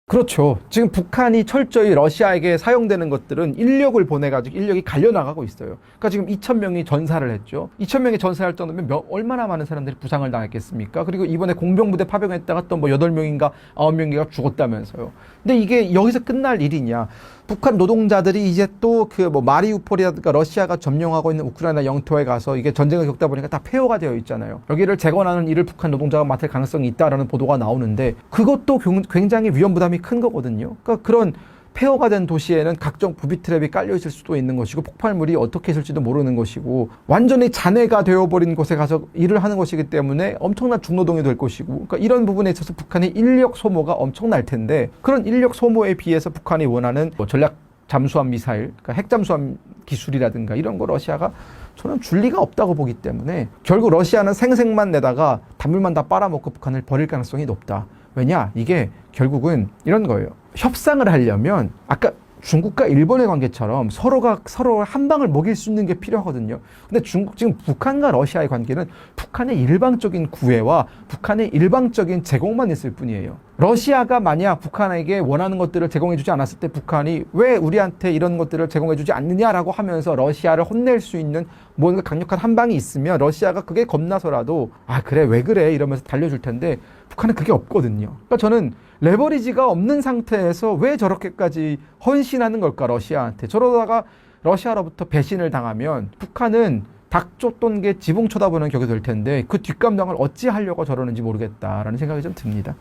그렇죠. 지금 북한이 철저히 러시아에게 사용되는 것들은 인력을 보내가지고 인력이 갈려나가고 있어요. 그러니까 지금 2,000명이 전사를 했죠. 2,000명이 전사할 정도면 얼마나 많은 사람들이 부상을 당했겠습니까? 그리고 이번에 공병부대 파병했다가 또 뭐 8명인가 9명인가 죽었다면서요. 근데 이게 여기서 끝날 일이냐. 북한 노동자들이 이제 또 그 뭐 마리우폴이라든가 러시아가 점령하고 있는 우크라이나 영토에 가서 이게 전쟁을 겪다 보니까 다 폐허가 되어 있잖아요. 여기를 재건하는 일을 북한 노동자가 맡을 가능성이 있다라는 보도가 나오는데 그것도 굉장히 위험 부담이 큰 거거든요. 그러니까 그런 폐허가 된 도시에는 각종 부비 트랩이 깔려 있을 수도 있는 것이고 폭발물이 어떻게 있을지도 모르는 것이고 완전히 잔해가 되어버린 곳에 가서 일을 하는 것이기 때문에 엄청난 중노동이 될 것이고 그러니까 이런 부분에 있어서 북한의 인력 소모가 엄청날 텐데 그런 인력 소모에 비해서 북한이 원하는 뭐 전략 잠수함 미사일, 그러니까 핵 잠수함 기술이라든가 이런 거 러시아가 저는 줄 리가 없다고 보기 때문에 결국 러시아는 생색만 내다가 단물만 다 빨아먹고 북한을 버릴 가능성이 높다. 왜냐? 이게 결국은 이런 거예요. 협상을 하려면 아까 중국과 일본의 관계처럼 서로가 서로 한 방을 먹일 수 있는 게 필요하거든요. 근데 지금 북한과 러시아의 관계는 북한의 일방적인 구애와 북한의 일방적인 제공만 있을 뿐이에요. 러시아가 만약 북한에게 원하는 것들을 제공해주지 않았을 때 북한이 왜 우리한테 이런 것들을 제공해주지 않느냐라고 하면서 러시아를 혼낼 수 있는 뭔가 강력한 한 방이 있으면 러시아가 그게 겁나서라도 아 그래 왜 그래 이러면서 달려줄 텐데 북한은 그게 없거든요. 그러니까 저는 레버리지가 없는 상태에서 왜 저렇게까지 헌신하는 걸까 러시아한테. 저러다가 러시아로부터 배신을 당하면 북한은 닭 쫓던 게 지붕 쳐다보는 격이 될 텐데 그 뒷감당을 어찌 하려고 저러는지 모르겠다라는 생각이 좀 듭니다.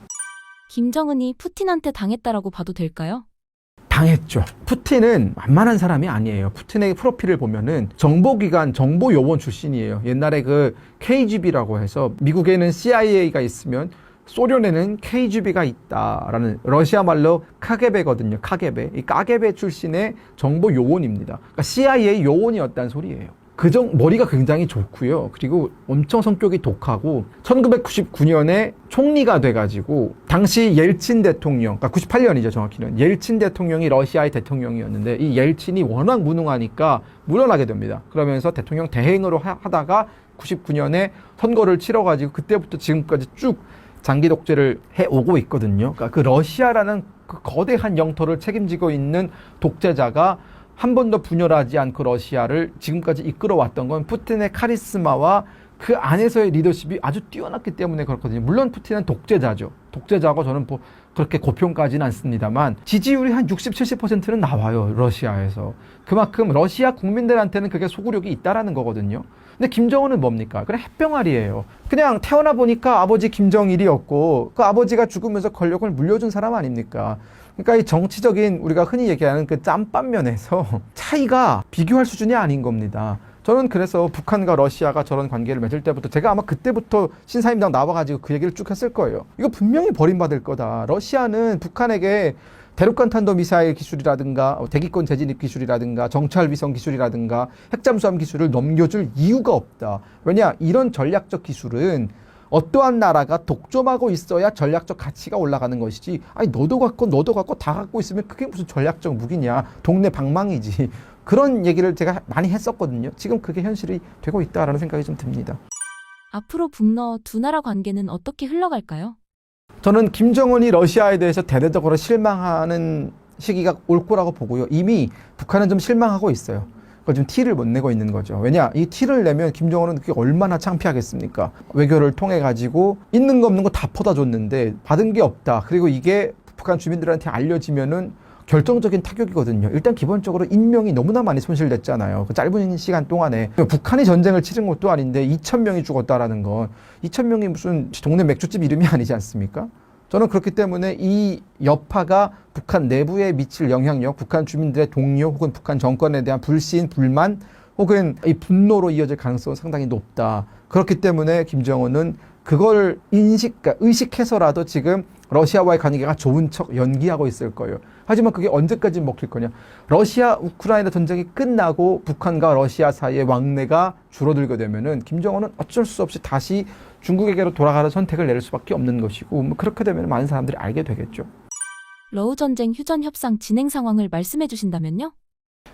김정은이 푸틴한테 당했다라고 봐도 될까요? 당했죠. 푸틴은 만만한 사람이 아니에요. 푸틴의 프로필을 보면은 정보기관 정보요원 출신이에요. 옛날에 그 KGB라고 해서 미국에는 CIA가 있으면 소련에는 KGB가 있다라는 러시아 말로 카게베거든요. 카게베. 이 카게베 출신의 정보 요원입니다. 그러니까 CIA 요원이었다는 소리예요. 머리가 굉장히 좋고요. 그리고 엄청 성격이 독하고 1999년에 총리가 돼가지고 당시 옐친 대통령, 그러니까 98년이죠 정확히는. 옐친 대통령이 러시아의 대통령이었는데 이 옐친이 워낙 무능하니까 물러나게 됩니다. 그러면서 대통령 대행으로 하다가 99년에 선거를 치러가지고 그때부터 지금까지 쭉 장기 독재를 해오고 있거든요. 그러니까 그 러시아라는 그 거대한 영토를 책임지고 있는 독재자가 한 번도 분열하지 않고 러시아를 지금까지 이끌어왔던 건 푸틴의 카리스마와 그 안에서의 리더십이 아주 뛰어났기 때문에 그렇거든요. 물론 푸틴은 독재자죠. 독재자고 저는 뭐 그렇게 고평가하지는 않습니다만 지지율이 한 60, 70%는 나와요. 러시아에서. 그만큼 러시아 국민들한테는 그게 소구력이 있다라는 거거든요. 근데 김정은은 뭡니까? 그냥 햇병아리예요. 그냥 태어나 보니까 아버지 김정일이었고 그 아버지가 죽으면서 권력을 물려준 사람 아닙니까? 그러니까 이 정치적인 우리가 흔히 얘기하는 그 짬밥면에서 차이가 비교할 수준이 아닌 겁니다. 저는 그래서 북한과 러시아가 저런 관계를 맺을 때부터 제가 아마 그때부터 신사임당 나와가지고 그 얘기를 쭉 했을 거예요. 이거 분명히 버림받을 거다. 러시아는 북한에게 대륙간 탄도 미사일 기술이라든가 대기권 재진입 기술이라든가 정찰 위성 기술이라든가 핵잠수함 기술을 넘겨줄 이유가 없다. 왜냐? 이런 전략적 기술은 어떠한 나라가 독점하고 있어야 전략적 가치가 올라가는 것이지 아니 너도 갖고 다 갖고 있으면 그게 무슨 전략적 무기냐. 동네 방망이지. 그런 얘기를 제가 많이 했었거든요. 지금 그게 현실이 되고 있다라는 생각이 좀 듭니다. 앞으로 북러 두 나라 관계는 어떻게 흘러갈까요? 저는 김정은이 러시아에 대해서 대대적으로 실망하는 시기가 올 거라고 보고요. 이미 북한은 좀 실망하고 있어요. 그걸 좀 티를 못 내고 있는 거죠. 왜냐? 이 티를 내면 김정은은 그게 얼마나 창피하겠습니까? 외교를 통해 가지고 있는 거 없는 거 다 퍼다 줬는데 받은 게 없다. 그리고 이게 북한 주민들한테 알려지면은 결정적인 타격이거든요. 일단 기본적으로 인명이 너무나 많이 손실됐잖아요. 그 짧은 시간 동안에. 북한이 전쟁을 치른 것도 아닌데 2,000명이 죽었다라는 건 2,000명이 무슨 동네 맥주집 이름이 아니지 않습니까? 저는 그렇기 때문에 이 여파가 북한 내부에 미칠 영향력, 북한 주민들의 동요 혹은 북한 정권에 대한 불신, 불만 혹은 이 분노로 이어질 가능성은 상당히 높다. 그렇기 때문에 김정은은 그걸 의식해서라도 지금 러시아와의 관계가 좋은 척 연기하고 있을 거예요. 하지만 그게 언제까지 먹힐 거냐. 러시아 우크라이나 전쟁이 끝나고 북한과 러시아 사이의 왕래가 줄어들게 되면은 김정은은 어쩔 수 없이 다시 중국에게로 돌아가는 선택을 내릴 수밖에 없는 것이고 뭐 그렇게 되면 많은 사람들이 알게 되겠죠. 러우 전쟁 휴전 협상 진행 상황을 말씀해 주신다면요?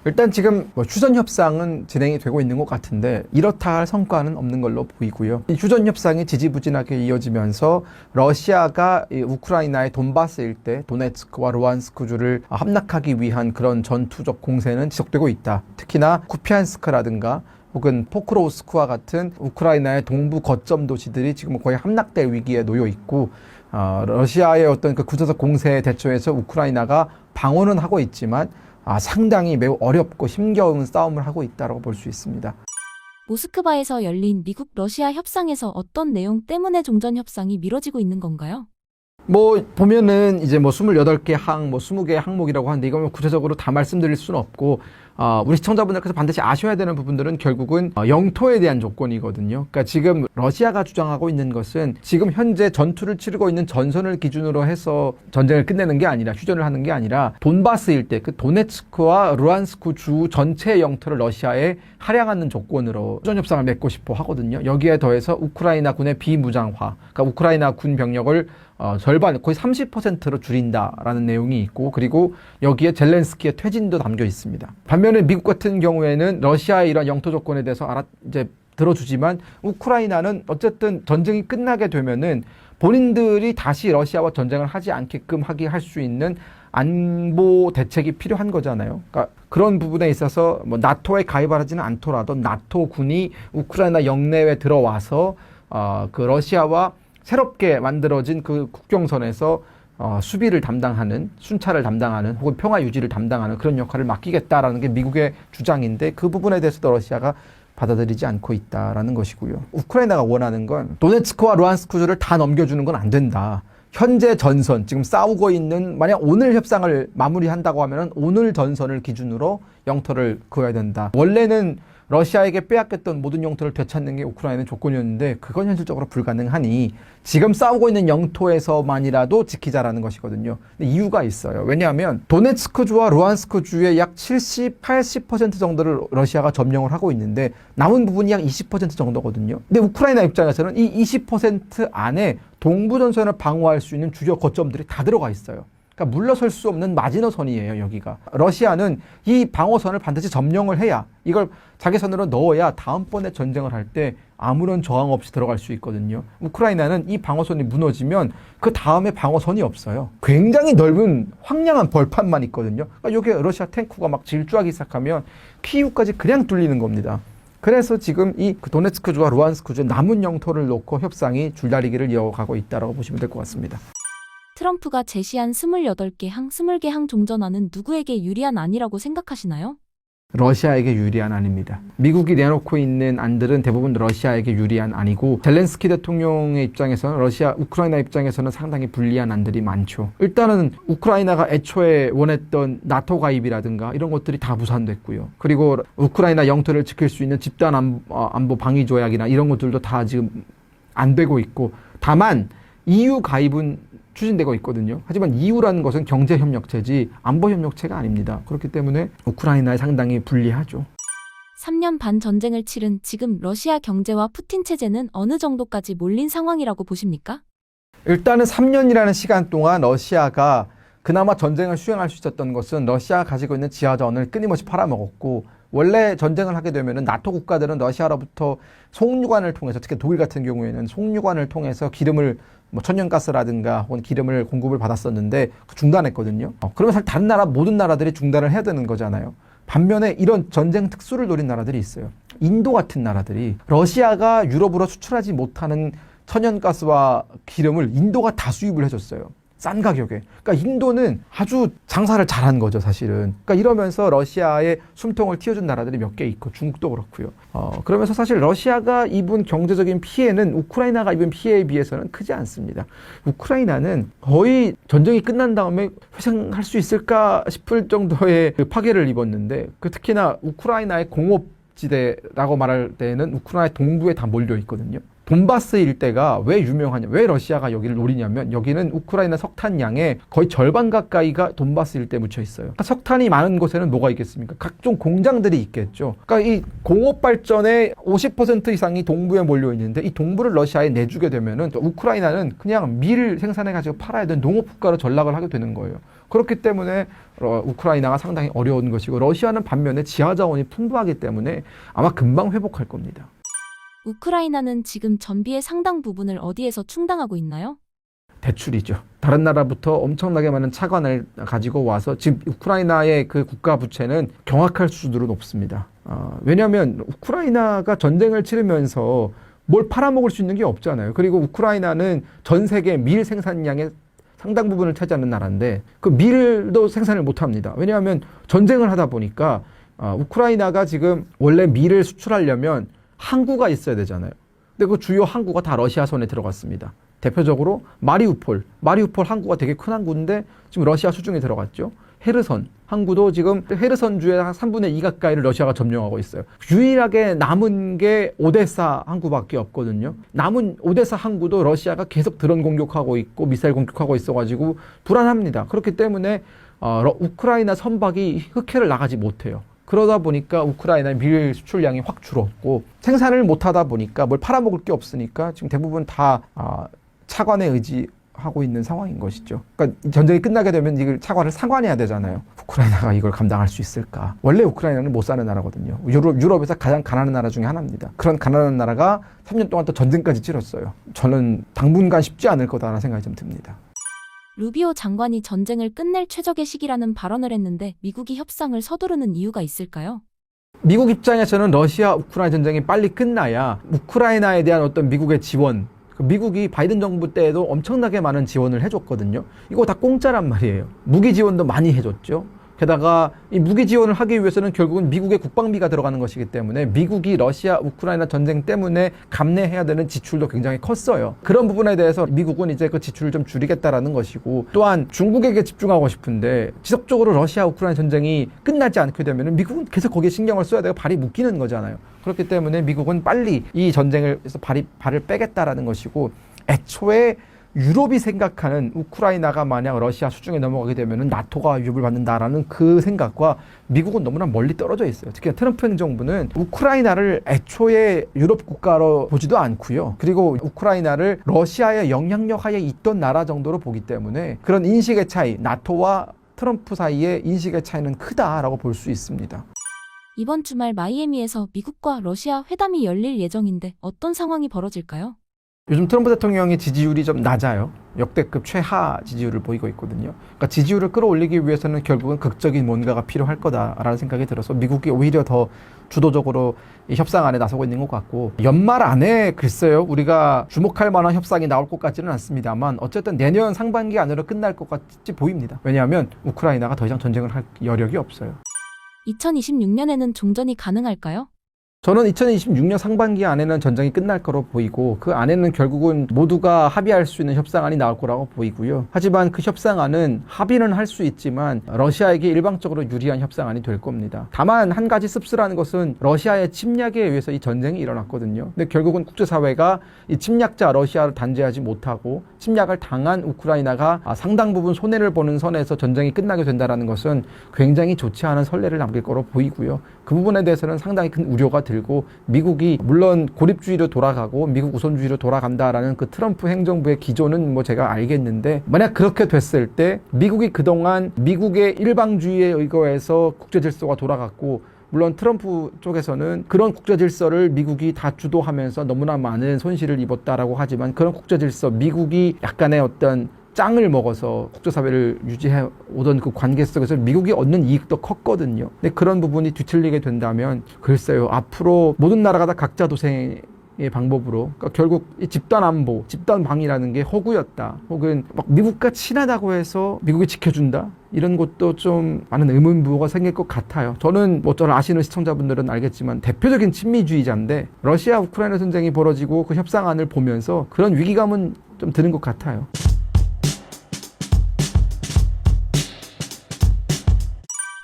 일단 지금 휴전 협상은 진행이 되고 있는 것 같은데 이렇다 할 성과는 없는 걸로 보이고요. 이 휴전 협상이 지지부진하게 이어지면서 러시아가 이 우크라이나의 돈바스 일대 도네츠크와 루안스크 주를 함락하기 위한 그런 전투적 공세는 지속되고 있다. 특히나 쿠피안스크라든가 혹은 포크로우스크와 같은 우크라이나의 동부 거점 도시들이 지금 거의 함락될 위기에 놓여 있고 러시아의 어떤 그 구조적 공세에 대처해서 우크라이나가 방어는 하고 있지만 상당히 매우 어렵고 힘겨운 싸움을 하고 있다고 볼 수 있습니다. 모스크바에서 열린 미국 러시아 협상에서 어떤 내용 때문에 종전 협상이 미뤄지고 있는 건가요? 보면은 이제 28개 20개 항목이라고 하는데 이거 구체적으로 다 말씀드릴 수는 없고 우리 시청자분들께서 반드시 아셔야 되는 부분들은 결국은 영토에 대한 조건이거든요. 그러니까 지금 러시아가 주장하고 있는 것은 지금 현재 전투를 치르고 있는 전선을 기준으로 해서 전쟁을 끝내는 게 아니라 휴전을 하는 게 아니라 돈바스 일대 그 도네츠크와 루안스크 주 전체의 영토를 러시아에 할양하는 조건으로 휴전 협상을 맺고 싶어 하거든요. 여기에 더해서 우크라이나 군의 비무장화, 그러니까 우크라이나 군 병력을 절반, 거의 30%로 줄인다라는 내용이 있고, 그리고 여기에 젤렌스키의 퇴진도 담겨 있습니다. 반면에 미국 같은 경우에는 러시아의 이런 영토 조건에 대해서 이제 들어주지만, 우크라이나는 어쨌든 전쟁이 끝나게 되면은 본인들이 다시 러시아와 전쟁을 하지 않게끔 할 수 있는 안보 대책이 필요한 거잖아요. 그러니까 그런 부분에 있어서 뭐 나토에 가입하지는 않더라도 나토 군이 우크라이나 영내에 들어와서 그 러시아와 새롭게 만들어진 그 국경선에서 수비를 담당하는, 순찰을 담당하는, 혹은 평화 유지를 담당하는 그런 역할을 맡기겠다라는 게 미국의 주장인데, 그 부분에 대해서도 러시아가 받아들이지 않고 있다라는 것이고요. 우크라이나가 원하는 건 도네츠크와 루안스크주를 다 넘겨주는 건 안 된다. 현재 전선, 지금 싸우고 있는, 만약 오늘 협상을 마무리한다고 하면 오늘 전선을 기준으로 영토를 그어야 된다. 원래는 러시아에게 빼앗겼던 모든 영토를 되찾는 게 우크라이나의 조건이었는데, 그건 현실적으로 불가능하니 지금 싸우고 있는 영토에서만이라도 지키자라는 것이거든요. 근데 이유가 있어요. 왜냐하면 도네츠크주와 루안스크주의 약 70, 80% 정도를 러시아가 점령을 하고 있는데, 남은 부분이 약 20% 정도거든요. 근데 우크라이나 입장에서는 이 20% 안에 동부 전선을 방어할 수 있는 주요 거점들이 다 들어가 있어요. 그러니까 물러설 수 없는 마지노선이에요, 여기가. 러시아는 이 방어선을 반드시 점령을 해야, 이걸 자기 선으로 넣어야 다음번에 전쟁을 할 때 아무런 저항 없이 들어갈 수 있거든요. 우크라이나는 이 방어선이 무너지면 그 다음에 방어선이 없어요. 굉장히 넓은 황량한 벌판만 있거든요. 그러니까 여기에 러시아 탱크가 막 질주하기 시작하면 키이우까지 그냥 뚫리는 겁니다. 그래서 지금 이 도네츠크주와 루안스크주 남은 영토를 놓고 협상이 줄다리기를 이어가고 있다고 보시면 될 것 같습니다. 트럼프가 제시한 28개 항, 20개 항 종전안은 누구에게 유리한 안이라고 생각하시나요? 러시아에게 유리한 안입니다. 미국이 내놓고 있는 안들은 대부분 러시아에게 유리한 안이고, 젤렌스키 대통령의 입장에서는 우크라이나 입장에서는 상당히 불리한 안들이 많죠. 일단은 우크라이나가 애초에 원했던 나토 가입이라든가 이런 것들이 다 무산됐고요. 그리고 우크라이나 영토를 지킬 수 있는 집단 안보 방위 조약이나 이런 것들도 다 지금 안 되고 있고, 다만 EU 가입은 추진되고 있거든요. 하지만 EU라는 것은 경제협력체지 안보협력체가 아닙니다. 그렇기 때문에 우크라이나에 상당히 불리하죠. 3년 반 전쟁을 치른 지금 러시아 경제와 푸틴 체제는 어느 정도까지 몰린 상황이라고 보십니까? 일단은 3년이라는 시간 동안 러시아가 그나마 전쟁을 수행할 수 있었던 것은 러시아가 가지고 있는 지하자원을 끊임없이 팔아먹었고, 원래 전쟁을 하게 되면은 나토 국가들은 러시아로부터 송유관을 통해서, 특히 독일 같은 경우에는 송유관을 통해서 기름을 천연가스라든가 혹은 기름을 공급을 받았었는데 중단했거든요. 그러면 다른 모든 나라들이 중단을 해야 되는 거잖아요. 반면에 이런 전쟁 특수를 노린 나라들이 있어요. 인도 같은 나라들이 러시아가 유럽으로 수출하지 못하는 천연가스와 기름을 인도가 다 수입을 해줬어요. 싼 가격에. 그러니까 인도는 아주 장사를 잘한 거죠, 사실은. 그러니까 이러면서 러시아의 숨통을 틔워준 나라들이 몇 개 있고, 중국도 그렇고요. 그러면서 사실 러시아가 입은 경제적인 피해는 우크라이나가 입은 피해에 비해서는 크지 않습니다. 우크라이나는 거의 전쟁이 끝난 다음에 회생할 수 있을까 싶을 정도의 파괴를 입었는데, 특히나 우크라이나의 공업지대라고 말할 때는 우크라이나 동부에 다 몰려 있거든요. 돈바스 일대가 왜 유명하냐, 왜 러시아가 여기를 노리냐면, 여기는 우크라이나 석탄량의 거의 절반 가까이가 돈바스 일대에 묻혀 있어요. 그러니까 석탄이 많은 곳에는 뭐가 있겠습니까? 각종 공장들이 있겠죠. 그러니까 이 공업 발전의 50% 이상이 동부에 몰려 있는데, 이 동부를 러시아에 내주게 되면은 우크라이나는 그냥 밀을 생산해가지고 팔아야 되는 농업국가로 전락을 하게 되는 거예요. 그렇기 때문에 우크라이나가 상당히 어려운 것이고, 러시아는 반면에 지하자원이 풍부하기 때문에 아마 금방 회복할 겁니다. 우크라이나는 지금 전비의 상당 부분을 어디에서 충당하고 있나요? 대출이죠. 다른 나라부터 엄청나게 많은 차관을 가지고 와서 지금 우크라이나의 그 국가 부채는 경악할 수준으로 높습니다. 왜냐하면 우크라이나가 전쟁을 치르면서 뭘 팔아먹을 수 있는 게 없잖아요. 그리고 우크라이나는 전 세계 밀 생산량의 상당 부분을 차지하는 나라인데, 그 밀도 생산을 못합니다. 왜냐하면 전쟁을 하다 보니까 우크라이나가 지금 원래 밀을 수출하려면 항구가 있어야 되잖아요. 근데 그 주요 항구가 다 러시아 손에 들어갔습니다. 대표적으로 마리우폴 항구가 되게 큰 항구인데 지금 러시아 수중에 들어갔죠. 헤르선 항구도 지금 헤르선주의 한 3분의 2 가까이를 러시아가 점령하고 있어요. 유일하게 남은 게 오데사 항구밖에 없거든요. 남은 오데사 항구도 러시아가 계속 드론 공격하고 있고 미사일 공격하고 있어가지고 불안합니다. 그렇기 때문에 우크라이나 선박이 흑해를 나가지 못해요. 그러다 보니까 우크라이나의 밀 수출량이 확 줄었고, 생산을 못하다 보니까 뭘 팔아먹을 게 없으니까 지금 대부분 다 차관에 하고 있는 상황인 것이죠. 그러니까 전쟁이 끝나게 되면 이걸 차관을 상환해야 되잖아요. 우크라이나가 이걸 감당할 수 있을까? 원래 우크라이나는 못 사는 나라거든요. 유럽에서 가장 가난한 나라 중에 하나입니다. 그런 가난한 나라가 3년 동안 또 전쟁까지 치렀어요. 저는 당분간 쉽지 않을 거다라는 생각이 좀 듭니다. 루비오 장관이 전쟁을 끝낼 최적의 시기라는 발언을 했는데 미국이 협상을 서두르는 이유가 있을까요? 미국 입장에서는 러시아 우크라이나 전쟁이 빨리 끝나야 우크라이나에 대한 어떤 미국의 지원, 미국이 바이든 정부 때에도 엄청나게 많은 지원을 해줬거든요. 이거 다 공짜란 말이에요. 무기 지원도 많이 해줬죠. 게다가 이 무기 지원을 하기 위해서는 결국은 미국의 국방비가 들어가는 것이기 때문에 미국이 러시아 우크라이나 전쟁 때문에 감내해야 되는 지출도 굉장히 컸어요. 그런 부분에 대해서 미국은 이제 그 지출을 좀 줄이겠다라는 것이고, 또한 중국에게 집중하고 싶은데 지속적으로 러시아 우크라이나 전쟁이 끝나지 않게 되면 미국은 계속 거기에 신경을 써야 되고 발이 묶이는 거잖아요. 그렇기 때문에 미국은 빨리 이 전쟁에서 발을 빼겠다라는 것이고, 애초에 유럽이 생각하는 우크라이나가 만약 러시아 수중에 넘어가게 되면 나토가 위협을 받는다라는 그 생각과 미국은 너무나 멀리 떨어져 있어요. 특히 트럼프 행정부는 우크라이나를 애초에 유럽 국가로 보지도 않고요. 그리고 우크라이나를 러시아의 영향력 하에 있던 나라 정도로 보기 때문에 그런 인식의 차이, 나토와 트럼프 사이의 인식의 차이는 크다라고 볼 수 있습니다. 이번 주말 마이애미에서 미국과 러시아 회담이 열릴 예정인데 어떤 상황이 벌어질까요? 요즘 트럼프 대통령의 지지율이 좀 낮아요. 역대급 최하 지지율을 보이고 있거든요. 그러니까 지지율을 끌어올리기 위해서는 결국은 극적인 뭔가가 필요할 거다라는 생각이 들어서 미국이 오히려 더 주도적으로 이 협상안에 나서고 있는 것 같고, 연말 안에 글쎄요, 우리가 주목할 만한 협상이 나올 것 같지는 않습니다만 어쨌든 내년 상반기 안으로 끝날 것 같이 보입니다. 왜냐하면 우크라이나가 더 이상 전쟁을 할 여력이 없어요. 2026년에는 종전이 가능할까요? 저는 2026년 상반기 안에는 전쟁이 끝날 거로 보이고, 그 안에는 결국은 모두가 합의할 수 있는 협상안이 나올 거라고 보이고요. 하지만 그 협상안은 합의는 할 수 있지만 러시아에게 일방적으로 유리한 협상안이 될 겁니다. 다만 한 가지 씁쓸한 것은 러시아의 침략에 의해서 이 전쟁이 일어났거든요. 근데 결국은 국제사회가 이 침략자 러시아를 단죄하지 못하고 침략을 당한 우크라이나가 상당 부분 손해를 보는 선에서 전쟁이 끝나게 된다는 것은 굉장히 좋지 않은 선례를 남길 거로 보이고요. 그 부분에 대해서는 상당히 큰 우려가 들고, 미국이 물론 고립주의로 돌아가고 미국 우선주의로 돌아간다라는 그 트럼프 행정부의 기조는 뭐 제가 알겠는데, 만약 그렇게 됐을 때 미국이 그동안 미국의 일방주의에 의거해서 국제질서가 돌아갔고, 물론 트럼프 쪽에서는 그런 국제질서를 미국이 다 주도하면서 너무나 많은 손실을 입었다라고 하지만, 그런 국제질서, 미국이 약간의 어떤 짱을 먹어서 국제사회를 유지해 오던 그 관계 속에서 미국이 얻는 이익도 컸거든요. 근데 그런 부분이 뒤틀리게 된다면 글쎄요, 앞으로 모든 나라가 다 각자 도생의 방법으로, 그러니까 결국 이 집단 안보, 집단 방위라는 게 허구였다, 혹은 막 미국과 친하다고 해서 미국이 지켜준다, 이런 것도 좀 많은 의문부호가 생길 것 같아요. 저는 뭐 저를 아시는 시청자분들은 알겠지만 대표적인 친미주의자인데, 러시아 우크라이나 전쟁이 벌어지고 그 협상안을 보면서 그런 위기감은 좀 드는 것 같아요.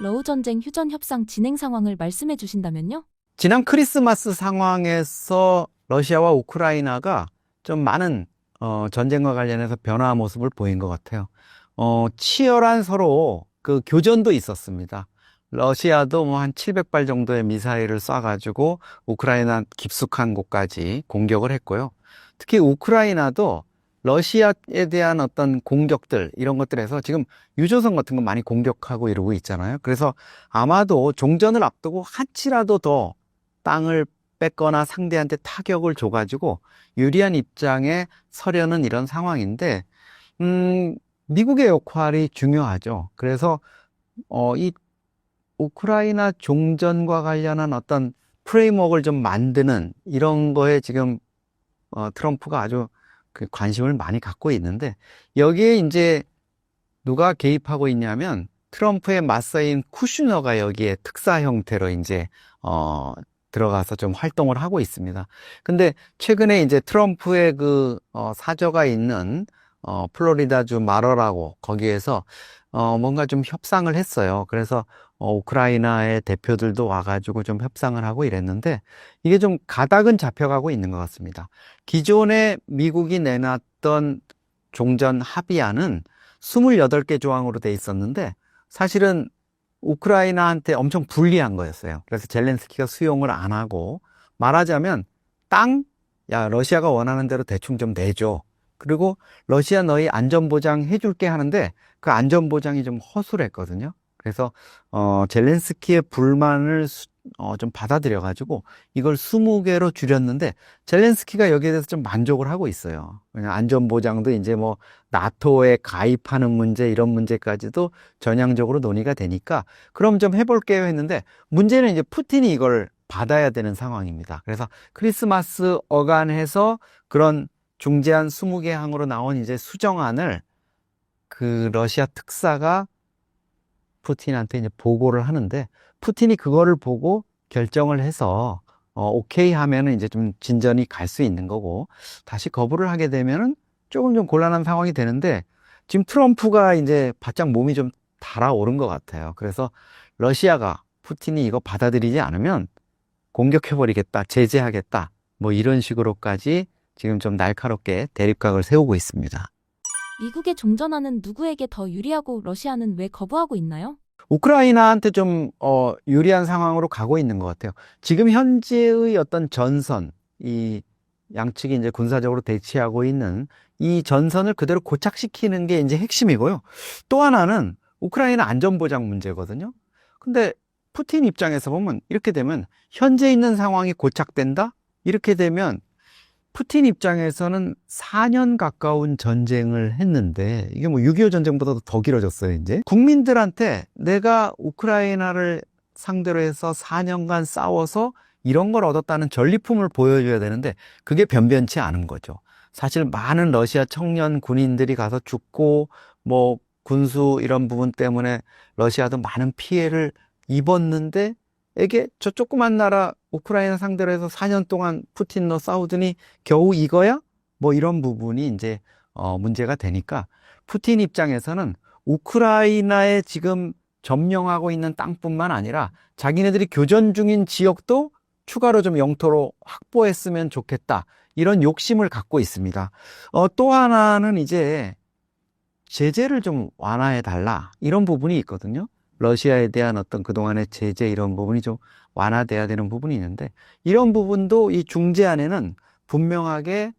러우 전쟁 휴전 협상 진행 상황을 말씀해 주신다면요? 지난 크리스마스 상황에서 러시아와 우크라이나가 좀 많은 전쟁과 관련해서 변화 모습을 보인 것 같아요. 치열한 서로 그 교전도 있었습니다. 러시아도 뭐 한 700발 정도의 미사일을 쏴가지고 우크라이나 깊숙한 곳까지 공격을 했고요. 특히 우크라이나도 러시아에 대한 어떤 공격들, 이런 것들에서 지금 유조선 같은 거 많이 공격하고 이러고 있잖아요. 그래서 아마도 종전을 앞두고 한치라도 더 땅을 뺏거나 상대한테 타격을 줘가지고 유리한 입장에 서려는 이런 상황인데, 미국의 역할이 중요하죠. 그래서 이 우크라이나 종전과 관련한 어떤 프레임워크를 좀 만드는 이런 거에 지금 트럼프가 아주 그 관심을 많이 갖고 있는데, 여기에 이제 누가 개입하고 있냐면 트럼프의 맞서인 쿠슈너가 여기에 특사 형태로 이제 들어가서 좀 활동을 하고 있습니다. 근데 최근에 이제 트럼프의 그 사저가 있는 플로리다주 마러라고, 거기에서 뭔가 좀 협상을 했어요. 그래서 우크라이나의 대표들도 와가지고 좀 협상을 하고 이랬는데, 이게 좀 가닥은 잡혀가고 있는 것 같습니다. 기존에 미국이 내놨던 종전 합의안은 28개 조항으로 돼 있었는데 사실은 우크라이나한테 엄청 불리한 거였어요. 그래서 젤렌스키가 수용을 안 하고, 말하자면 야, 러시아가 원하는 대로 대충 좀 내줘. 그리고 러시아 너희 안전보장 해줄게 하는데 그 안전보장이 좀 허술했거든요. 그래서 젤렌스키의 불만을 좀 받아들여가지고 이걸 20개로 줄였는데 젤렌스키가 여기에 대해서 좀 만족을 하고 있어요. 그냥 안전보장도 이제 뭐 나토에 가입하는 문제 이런 문제까지도 전향적으로 논의가 되니까 그럼 좀 해볼게요 했는데 문제는 이제 푸틴이 이걸 받아야 되는 상황입니다. 그래서 크리스마스 어간해서 그런 중재안 20개 항으로 나온 이제 수정안을 그 러시아 특사가 푸틴한테 이제 보고를 하는데 푸틴이 그거를 보고 결정을 해서 오케이 하면은 이제 좀 진전이 갈 수 있는 거고 다시 거부를 하게 되면은 조금 좀 곤란한 상황이 되는데 지금 트럼프가 이제 바짝 몸이 좀 달아오른 것 같아요. 그래서 러시아가 푸틴이 이거 받아들이지 않으면 공격해버리겠다, 제재하겠다, 뭐 이런 식으로까지 지금 좀 날카롭게 대립각을 세우고 있습니다. 미국의 종전하는 누구에게 더 유리하고 러시아는 왜 거부하고 있나요? 우크라이나한테 좀 유리한 상황으로 가고 있는 것 같아요. 지금 현재의 어떤 전선, 이 양측이 이제 군사적으로 대치하고 있는 이 전선을 그대로 고착시키는 게 이제 핵심이고요. 또 하나는 우크라이나 안전보장 문제거든요. 근데 푸틴 입장에서 보면 이렇게 되면 현재 있는 상황이 고착된다? 이렇게 되면 푸틴 입장에서는 4년 가까운 전쟁을 했는데 이게 뭐 6.25 전쟁보다도 더 길어졌어요, 이제. 국민들한테 내가 우크라이나를 상대로 해서 4년간 싸워서 이런 걸 얻었다는 전리품을 보여줘야 되는데 그게 변변치 않은 거죠. 사실 많은 러시아 청년 군인들이 가서 죽고 뭐 군수 이런 부분 때문에 러시아도 많은 피해를 입었는데 이게 저 조그만 나라 우크라이나 상대로 해서 4년 동안 푸틴 너 싸우더니 겨우 이거야? 뭐 이런 부분이 이제 문제가 되니까 푸틴 입장에서는 우크라이나에 지금 점령하고 있는 땅뿐만 아니라 자기네들이 교전 중인 지역도 추가로 좀 영토로 확보했으면 좋겠다. 이런 욕심을 갖고 있습니다. 또 하나는 이제 제재를 좀 완화해 달라. 이런 부분이 있거든요. 러시아에 대한 어떤 그동안의 제재 이런 부분이 좀 완화돼야 되는 부분이 있는데 이런 부분도 이 중재안에는 분명하게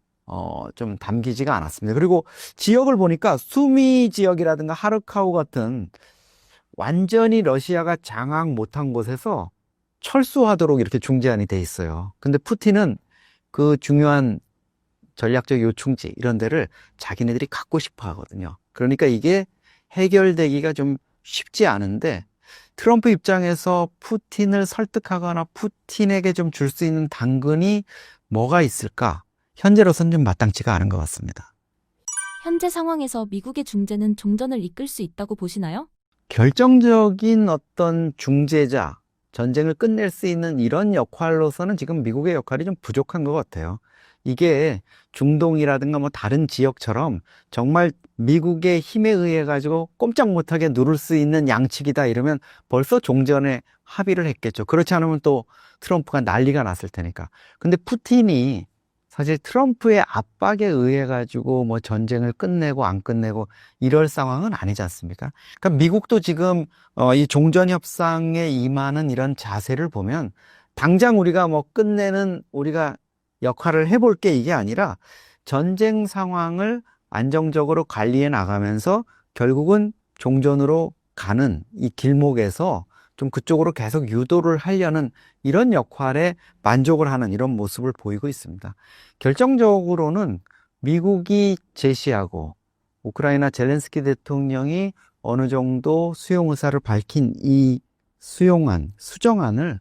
좀 담기지가 않았습니다. 그리고 지역을 보니까 수미 지역이라든가 하르카우 같은 완전히 러시아가 장악 못한 곳에서 철수하도록 이렇게 중재안이 돼 있어요. 근데 푸틴은 그 중요한 전략적 요충지 이런 데를 자기네들이 갖고 싶어 하거든요. 그러니까 이게 해결되기가 좀 쉽지 않은데 트럼프 입장에서 푸틴을 설득하거나 푸틴에게 좀 줄 수 있는 당근이 뭐가 있을까? 현재로서는 좀 마땅치가 않은 것 같습니다. 현재 상황에서 미국의 중재는 종전을 이끌 수 있다고 보시나요? 결정적인 어떤 중재자, 전쟁을 끝낼 수 있는 이런 역할로서는 지금 미국의 역할이 좀 부족한 것 같아요. 이게 중동이라든가 뭐 다른 지역처럼 정말 미국의 힘에 의해 가지고 꼼짝 못하게 누를 수 있는 양측이다 이러면 벌써 종전에 합의를 했겠죠. 그렇지 않으면 또 트럼프가 난리가 났을 테니까. 근데 푸틴이 사실 트럼프의 압박에 의해 가지고 뭐 전쟁을 끝내고 안 끝내고 이럴 상황은 아니지 않습니까? 그러니까 미국도 지금 이 종전 협상에 임하는 이런 자세를 보면 당장 우리가 뭐 끝내는 우리가 역할을 해볼 게 이게 아니라 전쟁 상황을 안정적으로 관리해 나가면서 결국은 종전으로 가는 이 길목에서 좀 그쪽으로 계속 유도를 하려는 이런 역할에 만족을 하는 이런 모습을 보이고 있습니다. 결정적으로는 미국이 제시하고 우크라이나 젤렌스키 대통령이 어느 정도 수용 의사를 밝힌 이 수정안을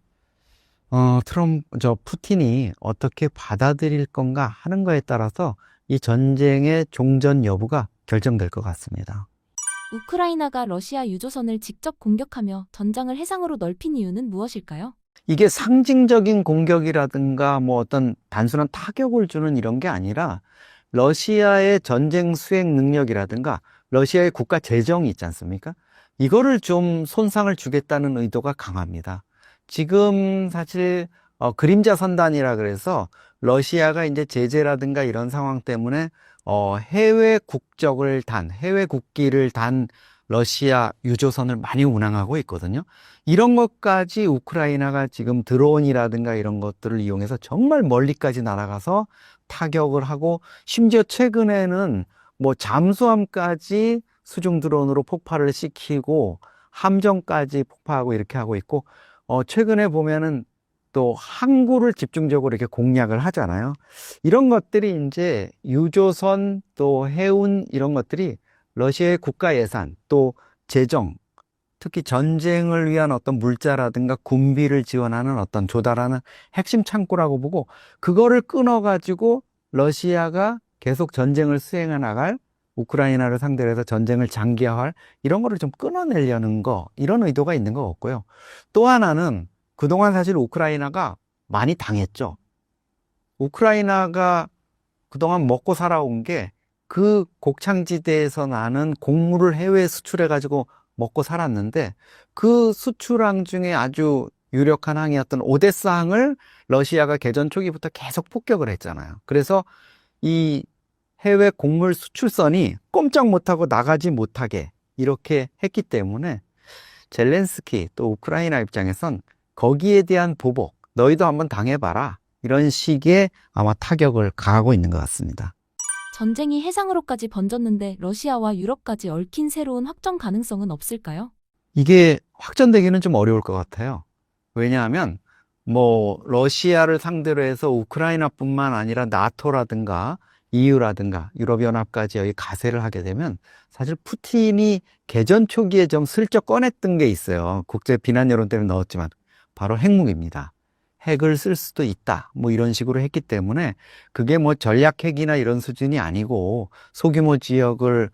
푸틴이 어떻게 받아들일 건가 하는 거에 따라서 이 전쟁의 종전 여부가 결정될 것 같습니다. 우크라이나가 러시아 유조선을 직접 공격하며 전장을 해상으로 넓힌 이유는 무엇일까요? 이게 상징적인 공격이라든가 뭐 어떤 단순한 타격을 주는 이런 게 아니라 러시아의 전쟁 수행 능력이라든가 러시아의 국가 재정이 있지 않습니까? 이거를 좀 손상을 주겠다는 의도가 강합니다. 지금 사실 그림자 선단이라 그래서 러시아가 이제 제재라든가 이런 상황 때문에 해외 국적을 단, 해외 국기를 단 러시아 유조선을 많이 운항하고 있거든요. 이런 것까지 우크라이나가 지금 드론이라든가 이런 것들을 이용해서 정말 멀리까지 날아가서 타격을 하고, 심지어 최근에는 뭐 잠수함까지 수중 드론으로 폭발을 시키고 함정까지 폭파하고 이렇게 하고 있고, 최근에 보면은 또 항구를 집중적으로 이렇게 공략을 하잖아요. 이런 것들이 이제 유조선 또 해운 이런 것들이 러시아의 국가 예산 또 재정, 특히 전쟁을 위한 어떤 물자라든가 군비를 지원하는 어떤 조달하는 핵심 창구라고 보고, 그거를 끊어가지고 러시아가 계속 전쟁을 수행해 나갈, 우크라이나를 상대로 해서 전쟁을 장기화할 이런 거를 좀 끊어내려는 거, 이런 의도가 있는 것 같고요. 또 하나는 그동안 사실 우크라이나가 많이 당했죠. 우크라이나가 그동안 먹고 살아온 게 그 곡창지대에서 나는 곡물을 해외에 수출해가지고 먹고 살았는데, 그 수출항 중에 아주 유력한 항이었던 오데사 항을 러시아가 개전 초기부터 계속 폭격을 했잖아요. 그래서 이 해외 곡물 수출선이 꼼짝 못하고 나가지 못하게 이렇게 했기 때문에 젤렌스키 또 우크라이나 입장에선 거기에 대한 보복, 너희도 한번 당해봐라, 이런 식의 아마 타격을 가하고 있는 것 같습니다. 전쟁이 해상으로까지 번졌는데 러시아와 유럽까지 얽힌 새로운 확전 가능성은 없을까요? 이게 확전되기는 좀 어려울 것 같아요. 왜냐하면 뭐 러시아를 상대로 해서 우크라이나뿐만 아니라 나토라든가 EU라든가 유럽연합까지 여기 가세를 하게 되면, 사실 푸틴이 개전 초기에 좀 슬쩍 꺼냈던 게 있어요. 국제 비난 여론 때문에 넣었지만 바로 핵무기입니다. 핵을 쓸 수도 있다, 뭐 이런 식으로 했기 때문에 그게 뭐 전략 핵이나 이런 수준이 아니고 소규모 지역을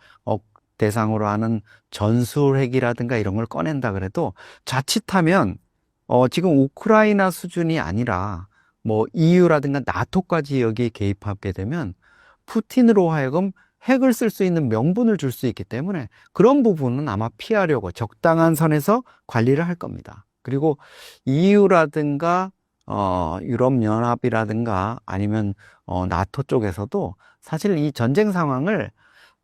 대상으로 하는 전술핵이라든가 이런 걸 꺼낸다 그래도 자칫하면 지금 우크라이나 수준이 아니라 뭐 EU라든가 나토까지 여기에 개입하게 되면 푸틴으로 하여금 핵을 쓸 수 있는 명분을 줄 수 있기 때문에 그런 부분은 아마 피하려고 적당한 선에서 관리를 할 겁니다. 그리고 EU라든가 유럽연합이라든가 아니면 나토 쪽에서도 사실 이 전쟁 상황을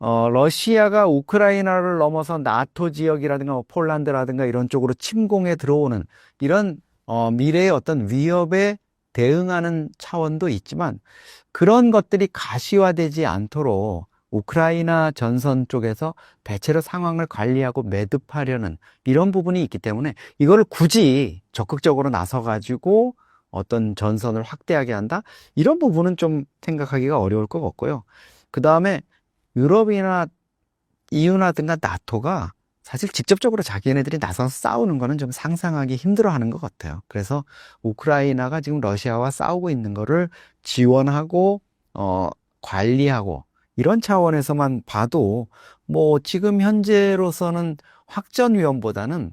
러시아가 우크라이나를 넘어서 나토 지역이라든가 뭐 폴란드라든가 이런 쪽으로 침공해 들어오는 이런 미래의 어떤 위협에 대응하는 차원도 있지만, 그런 것들이 가시화되지 않도록 우크라이나 전선 쪽에서 대체로 상황을 관리하고 매듭하려는 이런 부분이 있기 때문에 이걸 굳이 적극적으로 나서가지고 어떤 전선을 확대하게 한다? 이런 부분은 좀 생각하기가 어려울 것 같고요. 그 다음에 유럽이나 EU나든가 나토가 사실 직접적으로 자기네들이 나서서 싸우는 거는 좀 상상하기 힘들어하는 것 같아요. 그래서 우크라이나가 지금 러시아와 싸우고 있는 거를 지원하고 관리하고 이런 차원에서만 봐도 뭐 지금 현재로서는 확전 위험보다는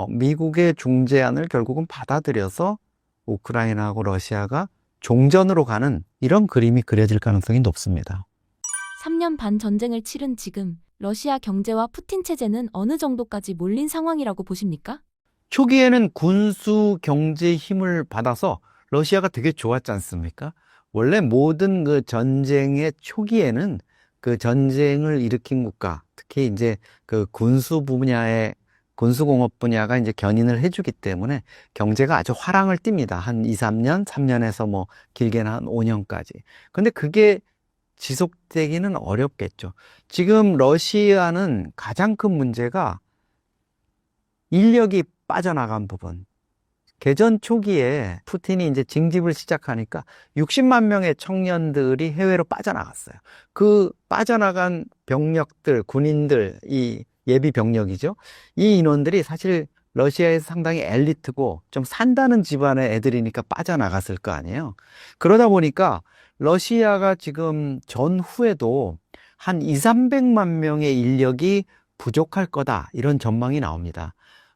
미국의 중재안을 결국은 받아들여서 우크라이나하고 러시아가 종전으로 가는 이런 그림이 그려질 가능성이 높습니다. 3년 반 전쟁을 치른 지금 러시아 경제와 푸틴 체제는 어느 정도까지 몰린 상황이라고 보십니까? 초기에는 군수 경제 힘을 받아서 러시아가 되게 좋았지 않습니까? 원래 모든 그 전쟁의 초기에는 그 전쟁을 일으킨 국가, 특히 이제 그 군수 분야의 군수공업 분야가 이제 견인을 해주기 때문에 경제가 아주 화랑을 띱니다. 한 2, 3년, 3년에서 뭐 길게는 한 5년까지. 근데 그게 지속되기는 어렵겠죠. 지금 러시아는 가장 큰 문제가 인력이 빠져나간 부분. 개전 초기에 푸틴이 이제 징집을 시작하니까 60만 명의 청년들이 해외로 빠져나갔어요. 그 빠져나간 병력들, 군인들, 이 예비 병력이죠. 이 인원들이 사실 러시아에서 상당히 엘리트고 좀 산다는 집안의 애들이니까 빠져나갔을 거 아니에요. 그러다 보니까 러시아가 지금 전후에도 한 2, 300만 명의 인력이 부족할 거다, 이런 전망이 나옵니다.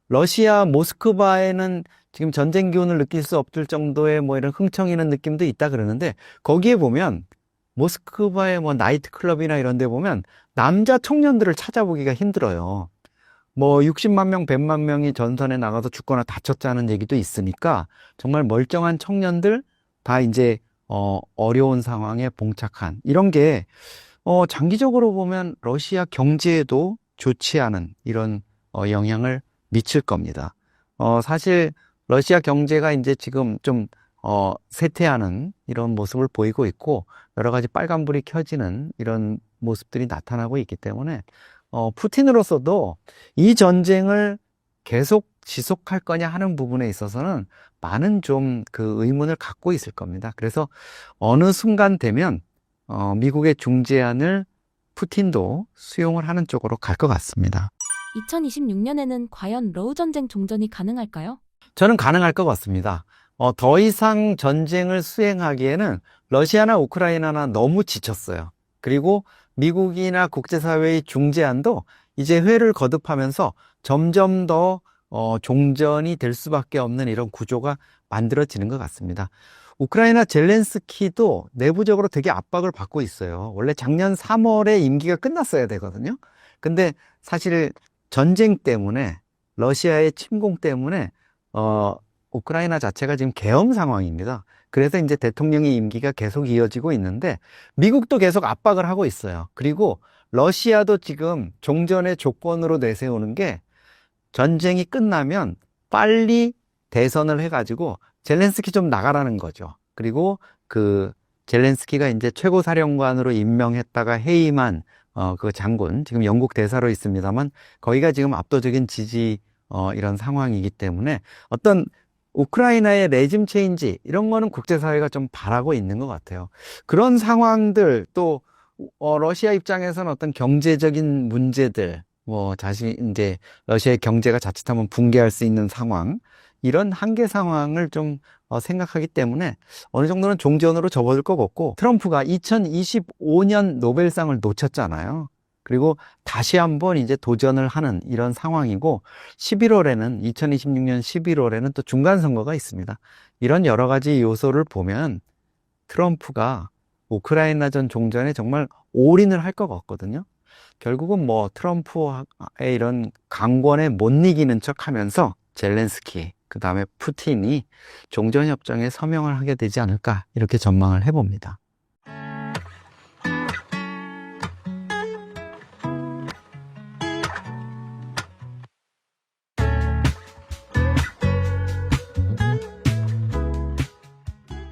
러시아 모스크바에는 지금 전쟁 기운을 느낄 수 없을 정도의 뭐 이런 흥청이는 느낌도 있다 그러는데, 거기에 보면 모스크바의 뭐 나이트 클럽이나 이런 데 보면 남자 청년들을 찾아보기가 힘들어요. 뭐 60만 명, 100만 명이 전선에 나가서 죽거나 다쳤다는 얘기도 있으니까 정말 멀쩡한 청년들 다 이제 어려운 상황에 봉착한 이런 게 장기적으로 보면 러시아 경제에도 좋지 않은 이런 영향을 미칠 겁니다. 사실 러시아 경제가 이제 지금 좀 쇠퇴하는 이런 모습을 보이고 있고 여러 가지 빨간불이 켜지는 이런 모습들이 나타나고 있기 때문에 푸틴으로서도 이 전쟁을 계속 지속할 거냐 하는 부분에 있어서는 많은 좀 그 의문을 갖고 있을 겁니다. 그래서 어느 순간 되면 미국의 중재안을 푸틴도 수용을 하는 쪽으로 갈 것 같습니다. 2026년에는 과연 러우 전쟁 종전이 가능할까요? 저는 가능할 것 같습니다. 더 이상 전쟁을 수행하기에는 러시아나 우크라이나나 너무 지쳤어요. 그리고 미국이나 국제사회의 중재안도 이제 회를 거듭하면서 점점 더 종전이 될 수밖에 없는 이런 구조가 만들어지는 것 같습니다. 우크라이나 젤렌스키도 내부적으로 되게 압박을 받고 있어요. 원래 작년 3월에 임기가 끝났어야 되거든요. 근데 사실 전쟁 때문에 러시아의 침공 때문에 우크라이나 자체가 지금 계엄 상황입니다. 그래서 이제 대통령의 임기가 계속 이어지고 있는데 미국도 계속 압박을 하고 있어요. 그리고 러시아도 지금 종전의 조건으로 내세우는 게 전쟁이 끝나면 빨리 대선을 해가지고 젤렌스키 좀 나가라는 거죠. 그리고 그 젤렌스키가 이제 최고사령관으로 임명했다가 해임한 그 장군, 지금 영국 대사로 있습니다만 거기가 지금 압도적인 지지 이런 상황이기 때문에 어떤 우크라이나의 레짐 체인지 이런 거는 국제사회가 좀 바라고 있는 것 같아요. 그런 상황들 또 러시아 입장에서는 어떤 경제적인 문제들 이제 러시아의 경제가 자칫하면 붕괴할 수 있는 상황 이런 한계 상황을 좀 생각하기 때문에 어느 정도는 종전으로 접어들 것 같고 트럼프가 2025년 노벨상을 놓쳤잖아요. 그리고 다시 한번 이제 도전을 하는 이런 상황이고 2026년 11월에는 또 중간선거가 있습니다. 이런 여러 가지 요소를 보면 트럼프가 우크라이나전 종전에 정말 올인을 할 것 같거든요. 결국은 트럼프의 이런 강권에 못 이기는 척 하면서 젤렌스키, 그 다음에 푸틴이 종전협정에 서명을 하게 되지 않을까 이렇게 전망을 해봅니다.